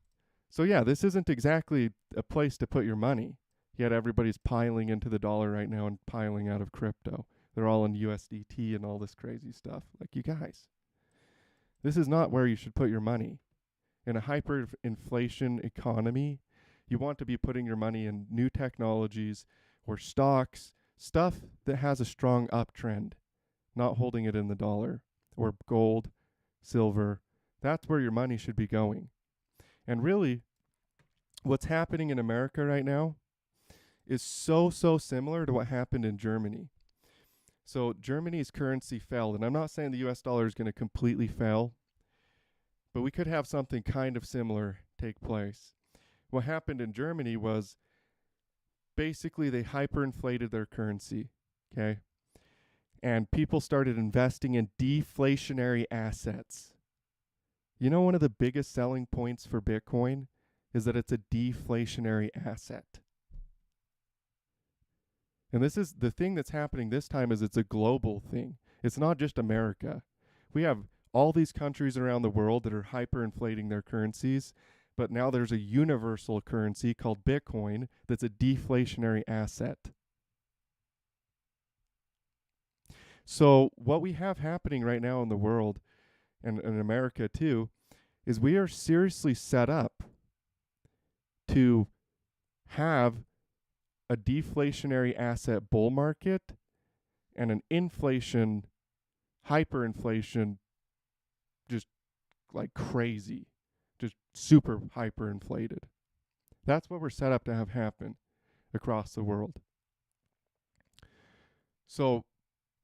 so, yeah, this isn't exactly a place to put your money. Yet everybody's piling into the dollar right now and piling out of crypto. They're all in USDT and all this crazy stuff. Like, you guys, this is not where you should put your money. In a hyperinflation economy, you want to be putting your money in new technologies or stocks, stuff that has a strong uptrend, not holding it in the dollar or gold, silver. That's where your money should be going. And really, what's happening in America right now is so similar to what happened in Germany. So Germany's currency fell, and I'm not saying the US dollar is going to completely fail, but we could have something kind of similar take place. What happened in Germany was basically they hyperinflated their currency, okay? And people started investing in deflationary assets. You know, one of the biggest selling points for Bitcoin is that it's a deflationary asset. And this is the thing that's happening this time is it's a global thing. It's not just America. We have all these countries around the world that are hyperinflating their currencies, but now there's a universal currency called Bitcoin that's a deflationary asset. So what we have happening right now in the world, and in America too, is we are seriously set up to have a deflationary asset bull market and an inflation, hyperinflation, just like crazy, just super hyperinflated. That's what we're set up to have happen across the world. So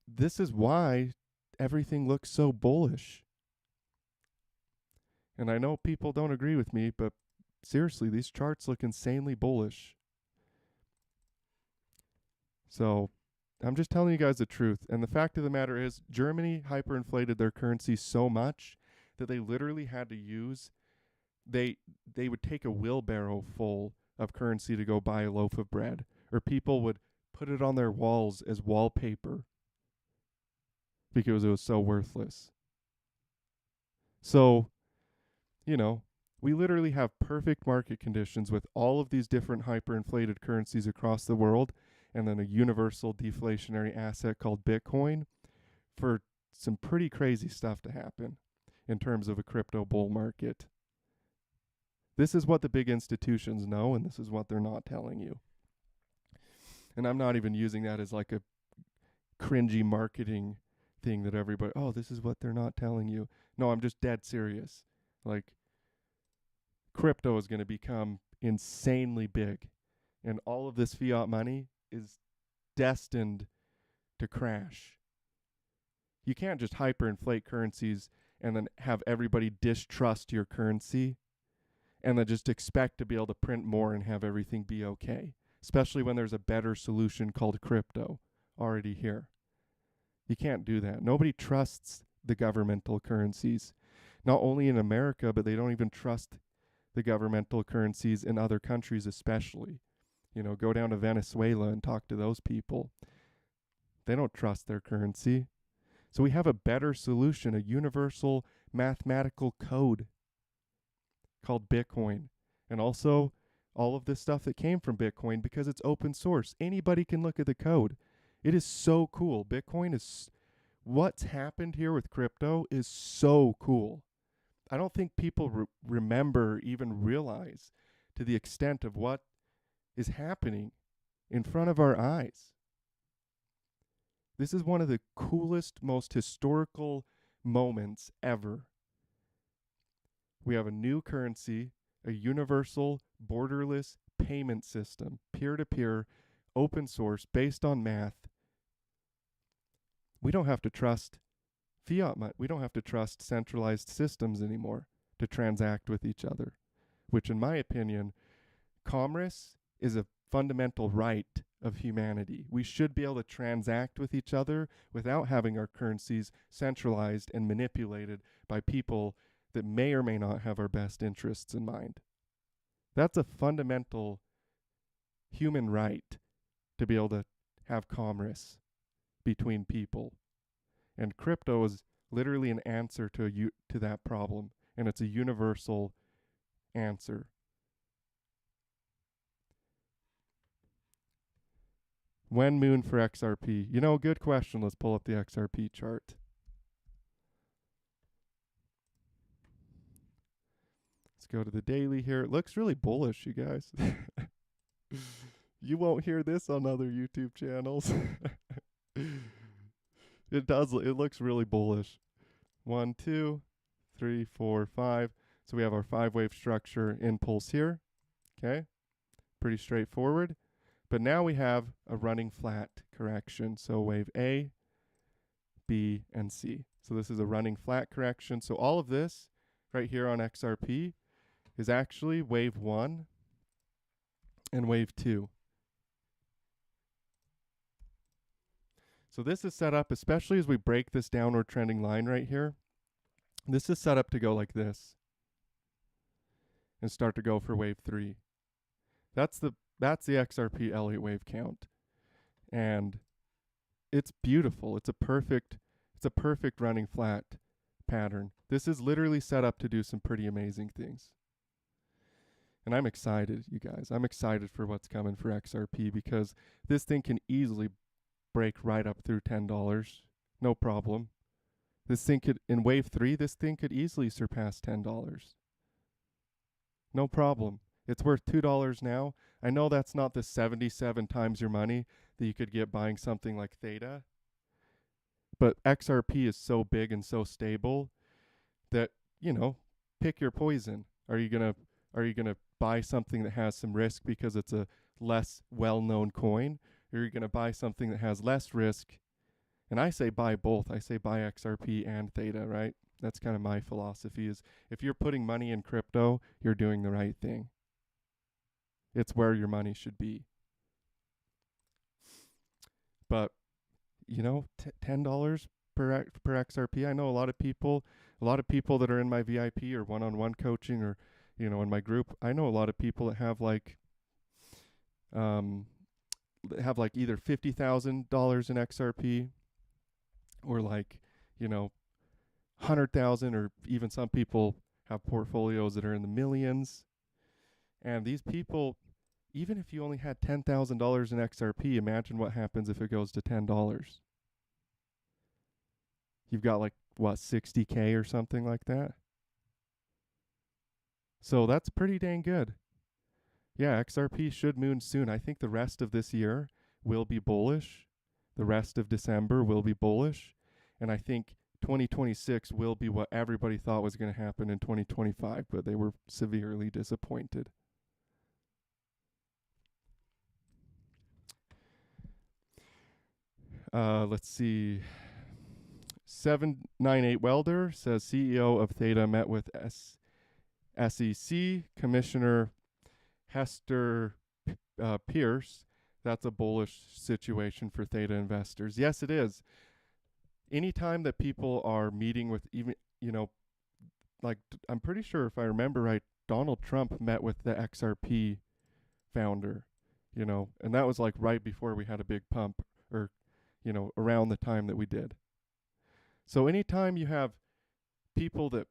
this is why everything looks so bullish. And I know people don't agree with me, but seriously, these charts look insanely bullish. So I'm just telling you guys the truth. And the fact of the matter is, Germany hyperinflated their currency so much that they literally had to use, they would take a wheelbarrow full of currency to go buy a loaf of bread. Or people would put it on their walls as wallpaper because it was so worthless. So, you know, we literally have perfect market conditions with all of these different hyperinflated currencies across the world, and then a universal deflationary asset called Bitcoin for some pretty crazy stuff to happen in terms of a crypto bull market. This is what the big institutions know, and this is what they're not telling you. And I'm not even using that as like a cringy marketing thing that everybody, oh, this is what they're not telling you. No, I'm just dead serious. Like, crypto is going to become insanely big, and all of this fiat money is destined to crash. You can't just hyperinflate currencies and then have everybody distrust your currency and then just expect to be able to print more and have everything be okay, especially when there's a better solution called crypto already here. You can't do that. Nobody trusts the governmental currencies, not only in America, but they don't even trust the governmental currencies in other countries especially. You know, go down to Venezuela and talk to those people. They don't trust their currency. So we have a better solution, a universal mathematical code called Bitcoin. And also all of this stuff that came from Bitcoin, because it's open source. Anybody can look at the code. It is so cool. Bitcoin is, what's happened here with crypto is so cool. I don't think people remember, even realize to the extent of what is happening in front of our eyes. This is one of the coolest, most historical moments ever. We have a new currency, a universal, borderless payment system, peer-to-peer, open source, based on math. We don't have to trust fiat money. We don't have to trust centralized systems anymore to transact with each other, which in my opinion, commerce is a fundamental right of humanity. We should be able to transact with each other without having our currencies centralized and manipulated by people that may or may not have our best interests in mind. That's a fundamental human right, to be able to have commerce between people. And crypto is literally an answer to that problem, and it's a universal answer. When moon for XRP? You know, good question. Let's pull up the XRP chart. Let's go to the daily here. It looks really bullish, you guys. You won't hear this on other YouTube channels. It does. It looks really bullish. 1, 2, 3, 4, 5. So we have our 5-wave structure impulse here. Okay. Pretty straightforward. But now we have a running flat correction. So wave A, B, and C. So this is a running flat correction. So all of this right here on XRP is actually wave 1 and wave 2. So this is set up, especially as we break this downward trending line right here. This is set up to go like this and start to go for wave 3. That's the XRP Elliott wave count. And it's beautiful. It's a perfect running flat pattern. This is literally set up to do some pretty amazing things. And I'm excited, you guys. I'm excited for what's coming for XRP because this thing can easily break right up through $10. No problem. This thing could, in wave 3, this thing could easily surpass $10. No problem. It's worth $2 now. I know that's not the 77 times your money that you could get buying something like Theta, but XRP is so big and so stable that, you know, pick your poison. Are you going to buy something that has some risk because it's a less well-known coin, or are you going to buy something that has less risk? And I say buy both. I say buy XRP and Theta, right? That's kind of my philosophy is if you're putting money in crypto, you're doing the right thing. It's where your money should be. But, you know, $10 per XRP. I know a lot of people that are in my VIP or one-on-one coaching or, you know, in my group. I know a lot of people that have like either $50,000 in XRP or like, you know, 100,000, or even some people have portfolios that are in the millions. And these people, even if you only had $10,000 in XRP, imagine what happens if it goes to $10. You've got like, what, 60K or something like that? So that's pretty dang good. Yeah, XRP should moon soon. I think the rest of this year will be bullish. The rest of December will be bullish. And I think 2026 will be what everybody thought was going to happen in 2025, but they were severely disappointed. Let's see. 798 Welder says CEO of Theta met with SEC Commissioner Hester Pierce. That's a bullish situation for Theta investors. Yes, it is. Anytime that people are meeting with, even, you know, like I'm pretty sure if I remember right, Donald Trump met with the XRP founder, you know, and that was like right before we had a big pump, or, you know, around the time that we did. So anytime you have people that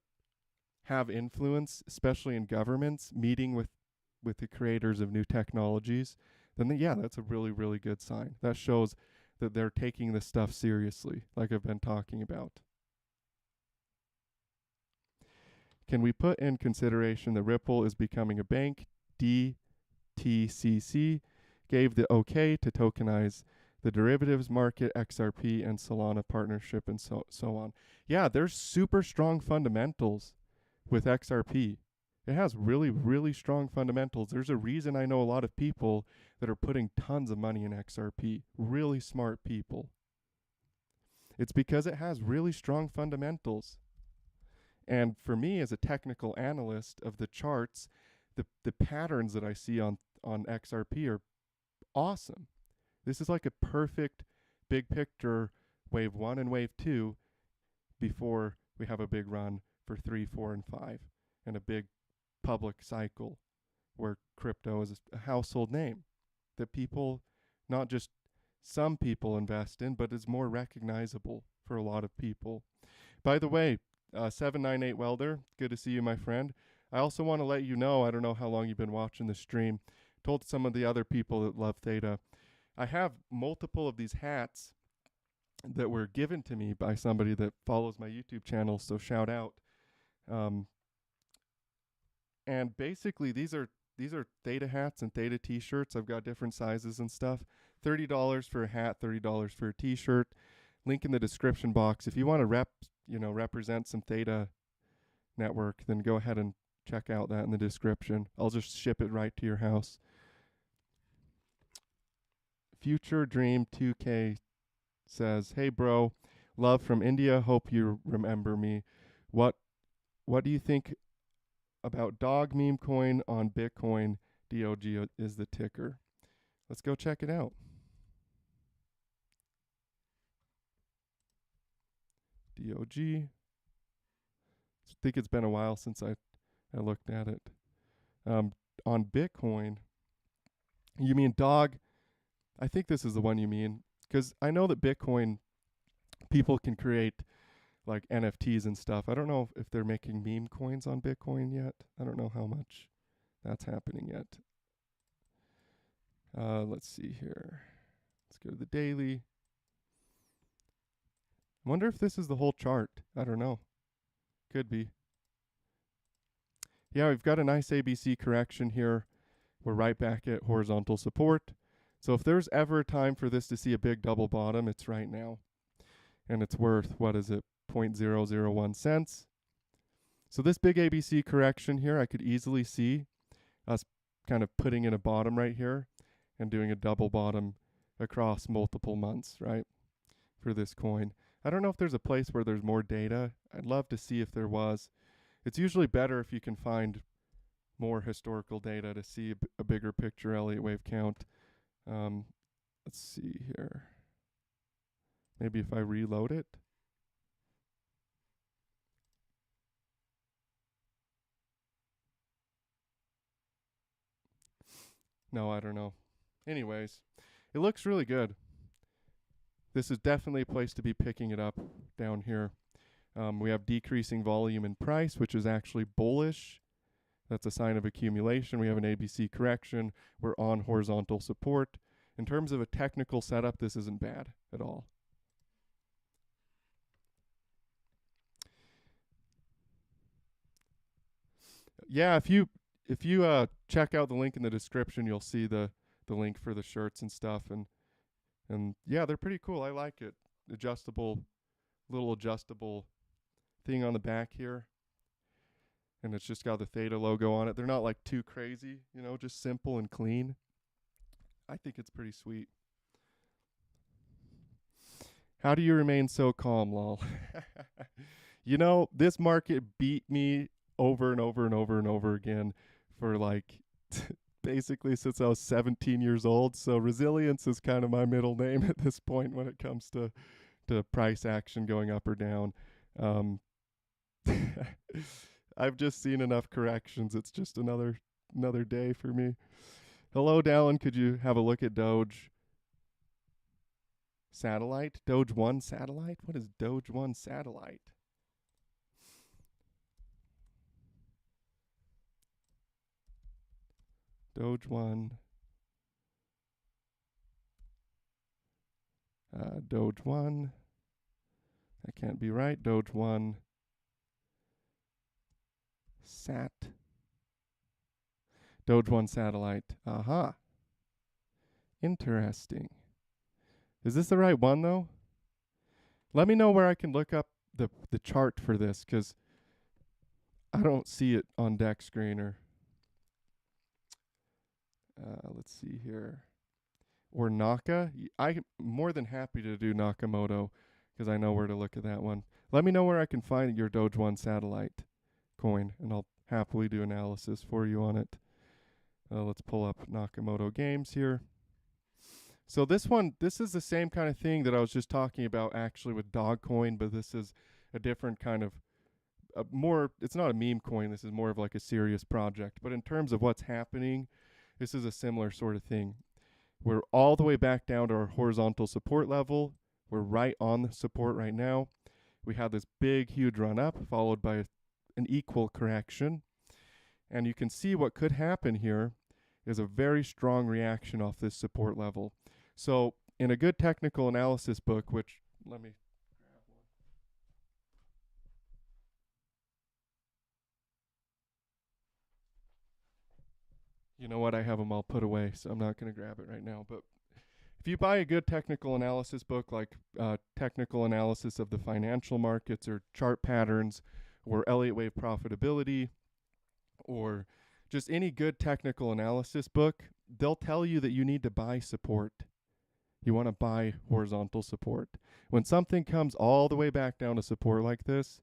have influence, especially in governments, meeting with the creators of new technologies, then yeah, that's a really, really good sign. That shows that they're taking this stuff seriously, like I've been talking about. Can we put in consideration that Ripple is becoming a bank? DTCC gave the okay to tokenize the derivatives market, XRP, and Solana partnership, and so on. Yeah, there's super strong fundamentals with XRP. It has really, really strong fundamentals. There's a reason I know a lot of people that are putting tons of money in XRP. Really smart people. It's because it has really strong fundamentals. And for me, as a technical analyst of the charts, the patterns that I see on XRP are awesome. This is like a perfect big picture wave 1 and wave 2 before we have a big run for 3, 4, and 5 and a big public cycle where crypto is a household name that people, not just some people, invest in, but is more recognizable for a lot of people. By the way, 798 Welder, good to see you, my friend. I also want to let you know, I don't know how long you've been watching the stream, told some of the other people that love Theta, I have multiple of these hats that were given to me by somebody that follows my YouTube channel, so shout out. And basically these are Theta hats and Theta t-shirts. I've got different sizes and stuff. $30 for a hat, $30 for a t-shirt. Link in the description box. If you want to represent some Theta network, then go ahead and check out that in the description. I'll just ship it right to your house. Future Dream 2K says, "Hey bro, love from India. Hope you remember me. What do you think about dog meme coin on Bitcoin? DOG is the ticker." Let's go check it out. DOG. think it's been a while since I looked at it. On Bitcoin, you mean dog? I think this is the one you mean, because I know that Bitcoin people can create like NFTs and stuff. I don't know if they're making meme coins on Bitcoin yet. I don't know how much that's happening yet. Let's see here. Let's go to the daily. I wonder if this is the whole chart. I don't know. Could be. Yeah, we've got a nice ABC correction here. We're right back at horizontal support. So if there's ever a time for this to see a big double bottom, it's right now. And it's worth, what is it, 0.001 cents. So this big ABC correction here, I could easily see us kind of putting in a bottom right here and doing a double bottom across multiple months, right, for this coin. I don't know if there's a place where there's more data. I'd love to see if there was. It's usually better if you can find more historical data to see a bigger picture Elliott wave count. Let's see here. Maybe if I reload it. No, I don't know. Anyways, it looks really good. This is definitely a place to be picking it up down here. We have decreasing volume and price, which is actually bullish. That's a sign of accumulation. We have an ABC correction. We're on horizontal support. In terms of a technical setup, this isn't bad at all. Yeah, if you check out the link in the description, you'll see the link for the shirts and stuff, and yeah, they're pretty cool. I like it. Little adjustable thing on the back here, and it's just got the Theta logo on it. They're not like too crazy, just simple and clean. I think it's pretty sweet. How do you remain so calm, lol? This market beat me over and over and over and over again for like basically since I was 17 years old. So resilience is kind of my middle name at this point when it comes to price action going up or down. I've just seen enough corrections. It's just another day for me. Hello, Dallin. Could you have a look at Doge satellite? Doge 1 satellite? What is Doge 1 satellite? Doge 1. Doge 1. That can't be right. Doge 1. Sat. Doge 1 satellite. Aha. Interesting. Is this the right one, though? Let me know where I can look up the chart for this, because I don't see it on deck screen or... let's see here. Or Naka. I'm more than happy to do Nakamoto because I know where to look at that one. Let me know where I can find your Doge 1 satellite coin, and I'll happily do analysis for you on it. Let's pull up Nakamoto Games here. So this is the same kind of thing that I was just talking about actually with Dogcoin, but this is a different kind of it's not a meme coin. This is more of like a serious project. But in terms of what's happening, this is a similar sort of thing. We're all the way back down to our horizontal support level. We're right on the support right now. We had this big, huge run up, followed by an equal correction. And you can see what could happen here is a very strong reaction off this support level. So in a good technical analysis book, which, let me grab one. You know what? I have them all put away, so I'm not going to grab it right now. But if you buy a good technical analysis book, like Technical Analysis of the Financial Markets or Chart Patterns or Elliott Wave Profitability or just any good technical analysis book, they'll tell you that you need to buy support. You want to buy horizontal support. When something comes all the way back down to support like this,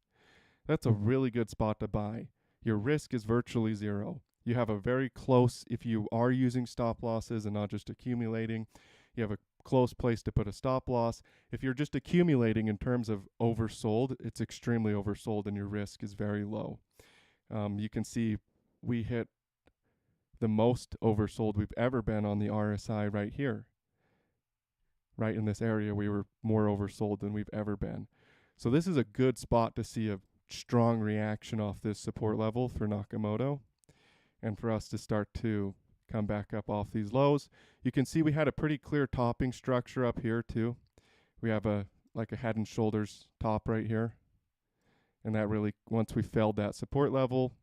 that's a really good spot to buy. Your risk is virtually zero. You have a very close, if you are using stop losses and not just accumulating, you have a close place to put a stop loss. If you're just accumulating in terms of oversold, it's extremely oversold and your risk is very low. You can see we hit the most oversold we've ever been on the RSI right here. Right in this area, we were more oversold than we've ever been. So this is a good spot to see a strong reaction off this support level for Nakamoto and for us to start to come back up off these lows. You can see we had a pretty clear topping structure up here too. We have a head and shoulders top right here. And that really, once we failed that support level,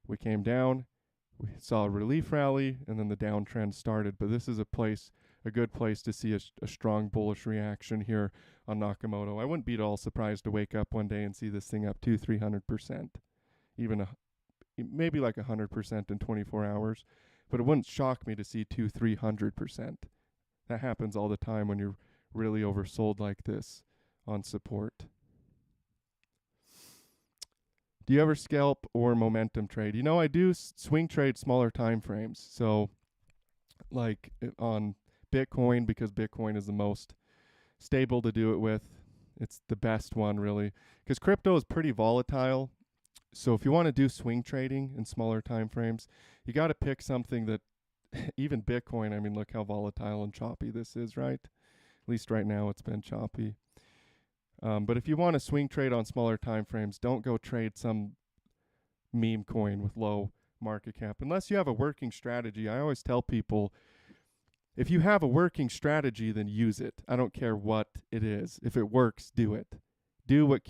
we came down, we saw a relief rally, and then the downtrend started. But this is a good place to see a strong bullish reaction here on Nakamoto. I wouldn't be at all surprised to wake up one day and see this thing up 200-300%, even maybe like 100% in 24 hours. But it wouldn't shock me to see 200-300%. That happens all the time when you're really oversold like this on support. Do you ever scalp or momentum trade? You know, I do swing trade smaller time frames. So like on Bitcoin, because Bitcoin is the most stable to do it with. It's the best one, really, because crypto is pretty volatile. So if you want to do swing trading in smaller time frames, you got to pick something that even Bitcoin, I mean, look how volatile and choppy this is, right? At least right now it's been choppy. But if you want to swing trade on smaller time frames, don't go trade some meme coin with low market cap unless you have a working strategy. I always tell people, if you have a working strategy, then use it. I don't care what it is. If it works, do it. Do what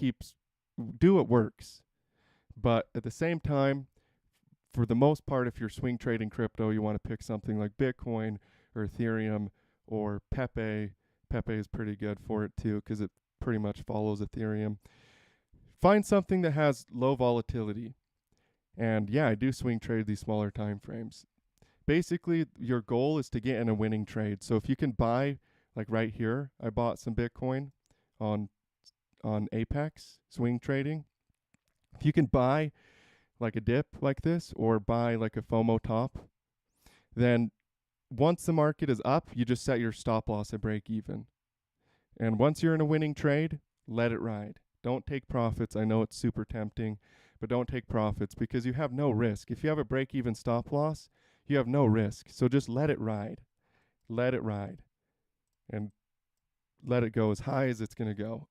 works. But at the same time, for the most part, if you're swing trading crypto, you want to pick something like Bitcoin or Ethereum or Pepe. Pepe is pretty good for it too, because it pretty much follows Ethereum. Find something that has low volatility. And yeah, I do swing trade these smaller time frames. Basically, your goal is to get in a winning trade. So if you can buy, like right here, I bought some Bitcoin on Apex swing trading. If you can buy like a dip like this or buy like a FOMO top, then once the market is up, you just set your stop loss at break even. And once you're in a winning trade, let it ride. Don't take profits. I know it's super tempting, but don't take profits because you have no risk. If you have a break even stop loss, you have no risk. So just let it ride. Let it ride. And let it go as high as it's going to go.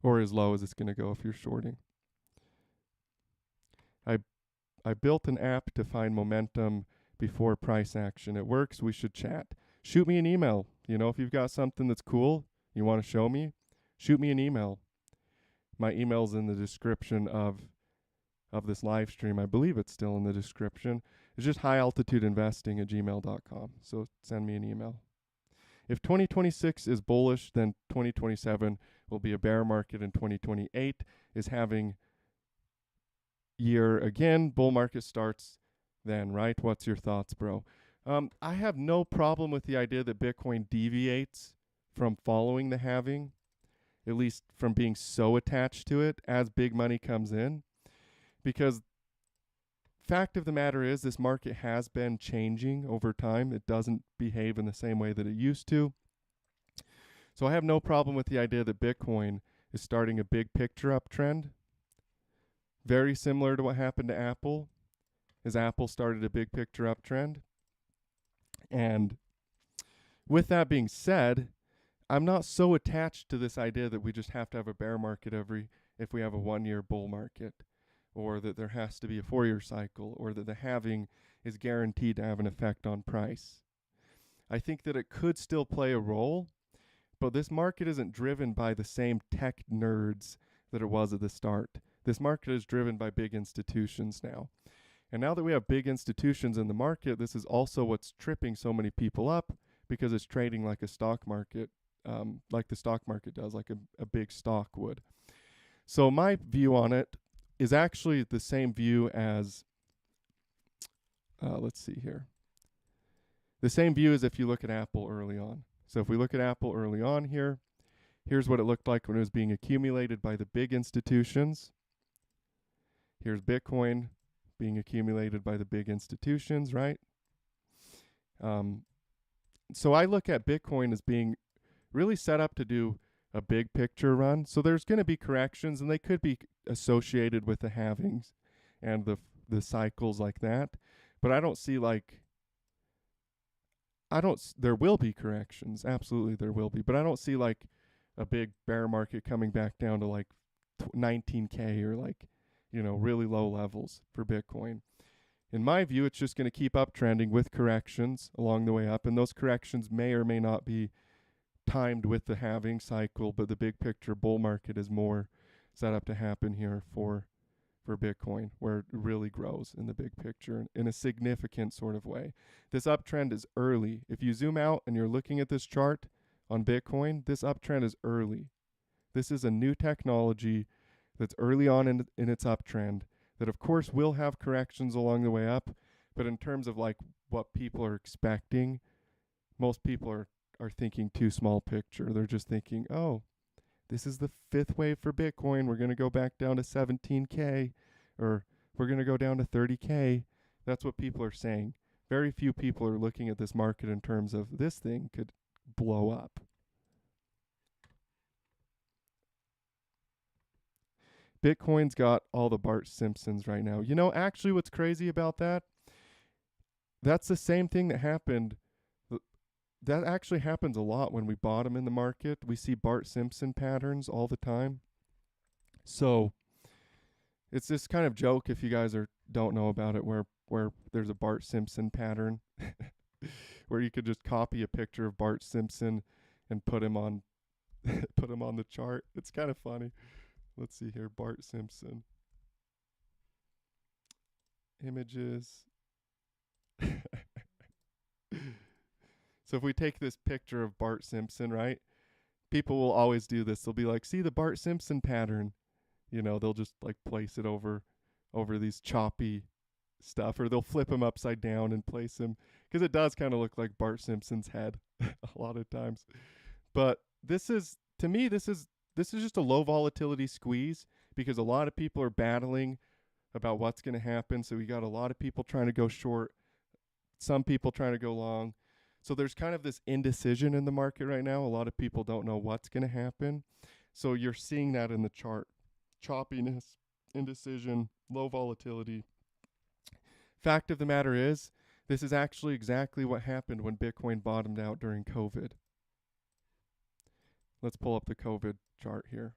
Or as low as it's going to go if you're shorting. I built an app to find momentum before price action. It works. We should chat. Shoot me an email. You know, if you've got something that's cool you want to show me, shoot me an email. My email's in the description of this live stream. I believe it's still in the description. It's just highaltitudeinvesting@gmail.com. So send me an email. If 2026 is bullish, then 2027 will be a bear market, and 2028 is having year again. Bull market starts then, right? What's your thoughts, bro? I have no problem with the idea that Bitcoin deviates from following the halving, at least from being so attached to it as big money comes in. Because fact of the matter is, this market has been changing over time. It doesn't behave in the same way that it used to. So I have no problem with the idea that Bitcoin is starting a big picture uptrend. Very similar to what happened to Apple, as Apple started a big picture uptrend. And with that being said, I'm not so attached to this idea that we just have to have a bear market if we have a 1-year bull market, or that there has to be a 4-year cycle, or that the halving is guaranteed to have an effect on price. I think that it could still play a role, but this market isn't driven by the same tech nerds that it was at the start. This market is driven by big institutions now. And now that we have big institutions in the market, this is also what's tripping so many people up, because it's trading like a stock market, like the stock market does, like a big stock would. So my view on it is actually the same view as, let's see here. The same view as if you look at Apple early on. So if we look at Apple early on here, here's what it looked like when it was being accumulated by the big institutions. Here's Bitcoin being accumulated by the big institutions, right? Um, so I look at Bitcoin as being really set up to do a big picture run. So there's going to be corrections, and they could be associated with the halvings and the cycles like that. But I don't see like there will be corrections. Absolutely there will be. But I don't see like a big bear market coming back down to like 19K or like, really low levels for Bitcoin. In my view, it's just going to keep uptrending with corrections along the way up, and those corrections may or may not be timed with the halving cycle, but the big picture bull market is more set up to happen here for Bitcoin, where it really grows in the big picture in a significant sort of way. This uptrend is early. If you zoom out and you're looking at this chart on Bitcoin, this uptrend is early. This is a new technology that's early on in its uptrend that of course will have corrections along the way up, but in terms of like what people are expecting, most people are thinking too small picture. They're just thinking, "Oh, this is the fifth wave for Bitcoin. We're going to go back down to 17K, or we're going to go down to 30K." That's what people are saying. Very few people are looking at this market in terms of this thing could blow up. Bitcoin's got all the Bart Simpsons right now. Actually, what's crazy about that? That's the same thing that happened. That actually happens a lot when we bottom in the market. We see Bart Simpson patterns all the time. So it's this kind of joke, if you guys don't know about it, where there's a Bart Simpson pattern where you could just copy a picture of Bart Simpson and put him on put him on the chart. It's kind of funny. Let's see here, Bart Simpson. Images. So if we take this picture of Bart Simpson, right? People will always do this. They'll be like, "See the Bart Simpson pattern." They'll just like place it over these choppy stuff, or they'll flip him upside down and place him, because it does kind of look like Bart Simpson's head a lot of times. But to me, this is just a low volatility squeeze, because a lot of people are battling about what's going to happen. So we got a lot of people trying to go short, some people trying to go long. So there's kind of this indecision in the market right now. A lot of people don't know what's going to happen. So you're seeing that in the chart. Choppiness, indecision, low volatility. Fact of the matter is, this is actually exactly what happened when Bitcoin bottomed out during COVID. Let's pull up the COVID chart here.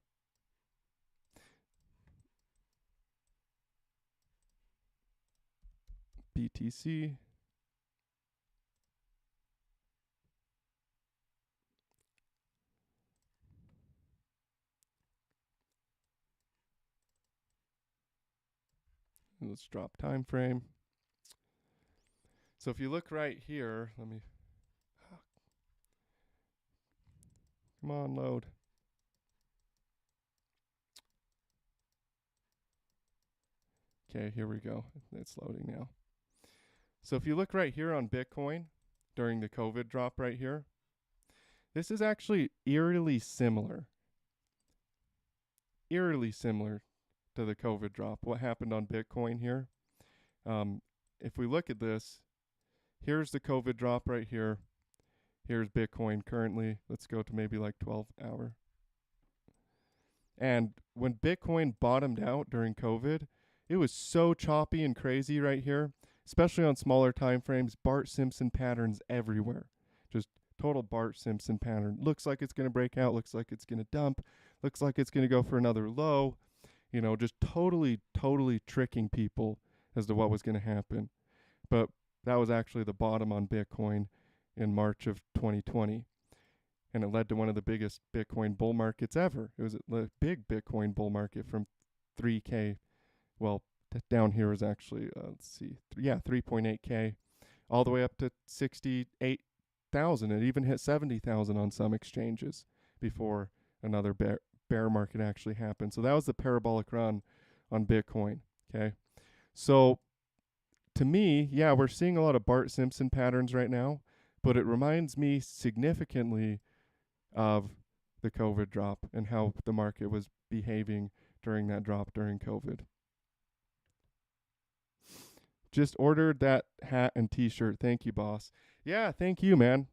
BTC. Let's drop time frame. So if you look right here, come on, load. Okay, here we go. It's loading now. So if you look right here on Bitcoin during the COVID drop right here, this is actually eerily similar to the COVID drop. What happened on Bitcoin here? If we look at this, here's the COVID drop right here. Here's Bitcoin currently. Let's go to maybe like 12 hour. And when Bitcoin bottomed out during COVID, it was so choppy and crazy right here, especially on smaller time frames. Bart Simpson patterns everywhere. Just total Bart Simpson pattern. Looks like it's going to break out, looks like it's going to dump, looks like it's going to go for another low. Just totally tricking people as to what was going to happen. But that was actually the bottom on Bitcoin in March of 2020. And it led to one of the biggest Bitcoin bull markets ever. It was a big Bitcoin bull market from 3K. Well, down here is actually, 3.8K, all the way up to 68,000. It even hit 70,000 on some exchanges before another bear market actually happened. So that was the parabolic run on Bitcoin. Okay. So to me, we're seeing a lot of Bart Simpson patterns right now, but it reminds me significantly of the COVID drop and how the market was behaving during that drop during COVID. Just ordered that hat and t-shirt. Thank you, boss. Yeah, thank you, man.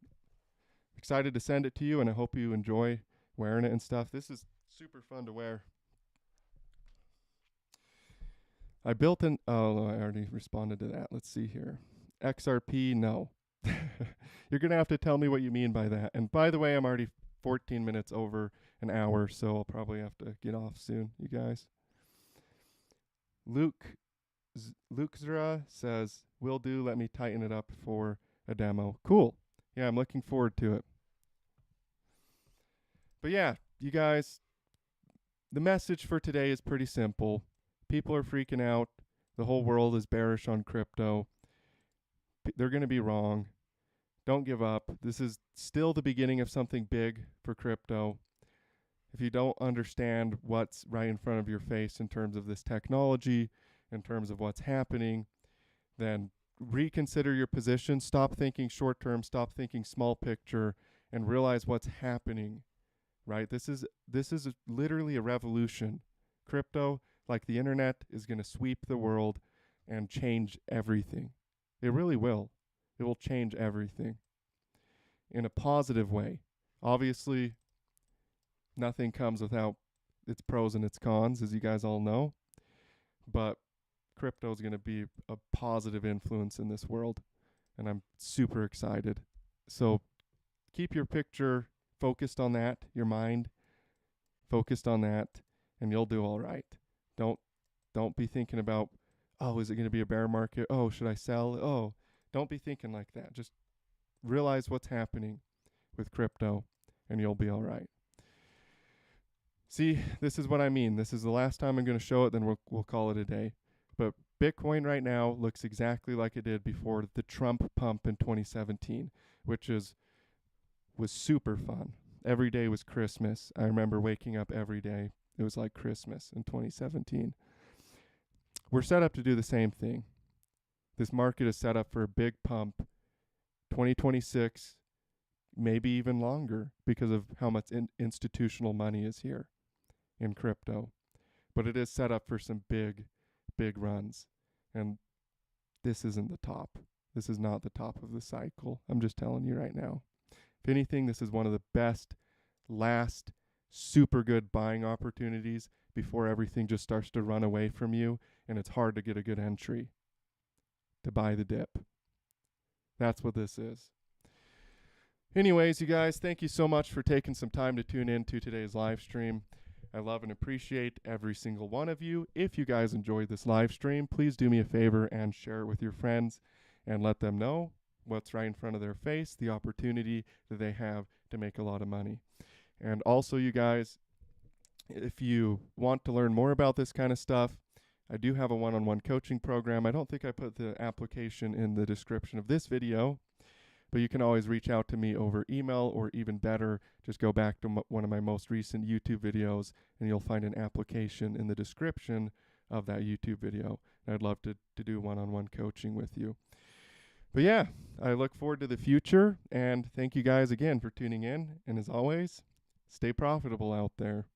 Excited to send it to you, and I hope you enjoy wearing it and stuff. This is super fun to wear. I built an. Oh, I already responded to that. Let's see here. XRP, no. You're going to have to tell me what you mean by that. And by the way, I'm already 14 minutes over an hour, so I'll probably have to get off soon, you guys. Luke Zra says, "Will do. Let me tighten it up for a demo." Cool. Yeah, I'm looking forward to it. But yeah, you guys, the message for today is pretty simple. People are freaking out. The whole world is bearish on crypto. They're going to be wrong. Don't give up. This is still the beginning of something big for crypto. If you don't understand what's right in front of your face in terms of this technology, in terms of what's happening, then reconsider your position. Stop thinking short term, stop thinking small picture, and realize what's happening. Right? This is literally a revolution. Crypto, like the internet, is going to sweep the world and change everything. It really will. It will change everything in a positive way. Obviously, nothing comes without its pros and its cons, as you guys all know. But crypto is going to be a positive influence in this world, and I'm super excited. So keep your picture focused on that, your mind focused on that, and you'll do all right. Don't be thinking about, oh, is it going to be a bear market? Oh, should I sell? Oh, don't be thinking like that. Just realize what's happening with crypto, and you'll be all right. See, this is what I mean. This is the last time I'm going to show it, then we'll call it a day. But Bitcoin right now looks exactly like it did before the Trump pump in 2017, which was super fun. Every day was Christmas. I remember waking up every day. It was like Christmas in 2017. We're set up to do the same thing. This market is set up for a big pump, 2026, maybe even longer, because of how much institutional money is here in crypto. But it is set up for some big runs. And this isn't the top. This is not the top of the cycle. I'm just telling you right now. If anything, this is one of the best, last, super good buying opportunities before everything just starts to run away from you and it's hard to get a good entry to buy the dip. That's what this is. Anyways, you guys, thank you so much for taking some time to tune in to today's live stream. I love and appreciate every single one of you. If you guys enjoyed this live stream, please do me a favor and share it with your friends and let them know what's right in front of their face, the opportunity that they have to make a lot of money. And also, you guys, if you want to learn more about this kind of stuff, I do have a one-on-one coaching program. I don't think I put the application in the description of this video, but you can always reach out to me over email, or even better, just go back to one of my most recent YouTube videos and you'll find an application in the description of that YouTube video. And I'd love to do one-on-one coaching with you. But yeah, I look forward to the future, and thank you guys again for tuning in. And as always, stay profitable out there.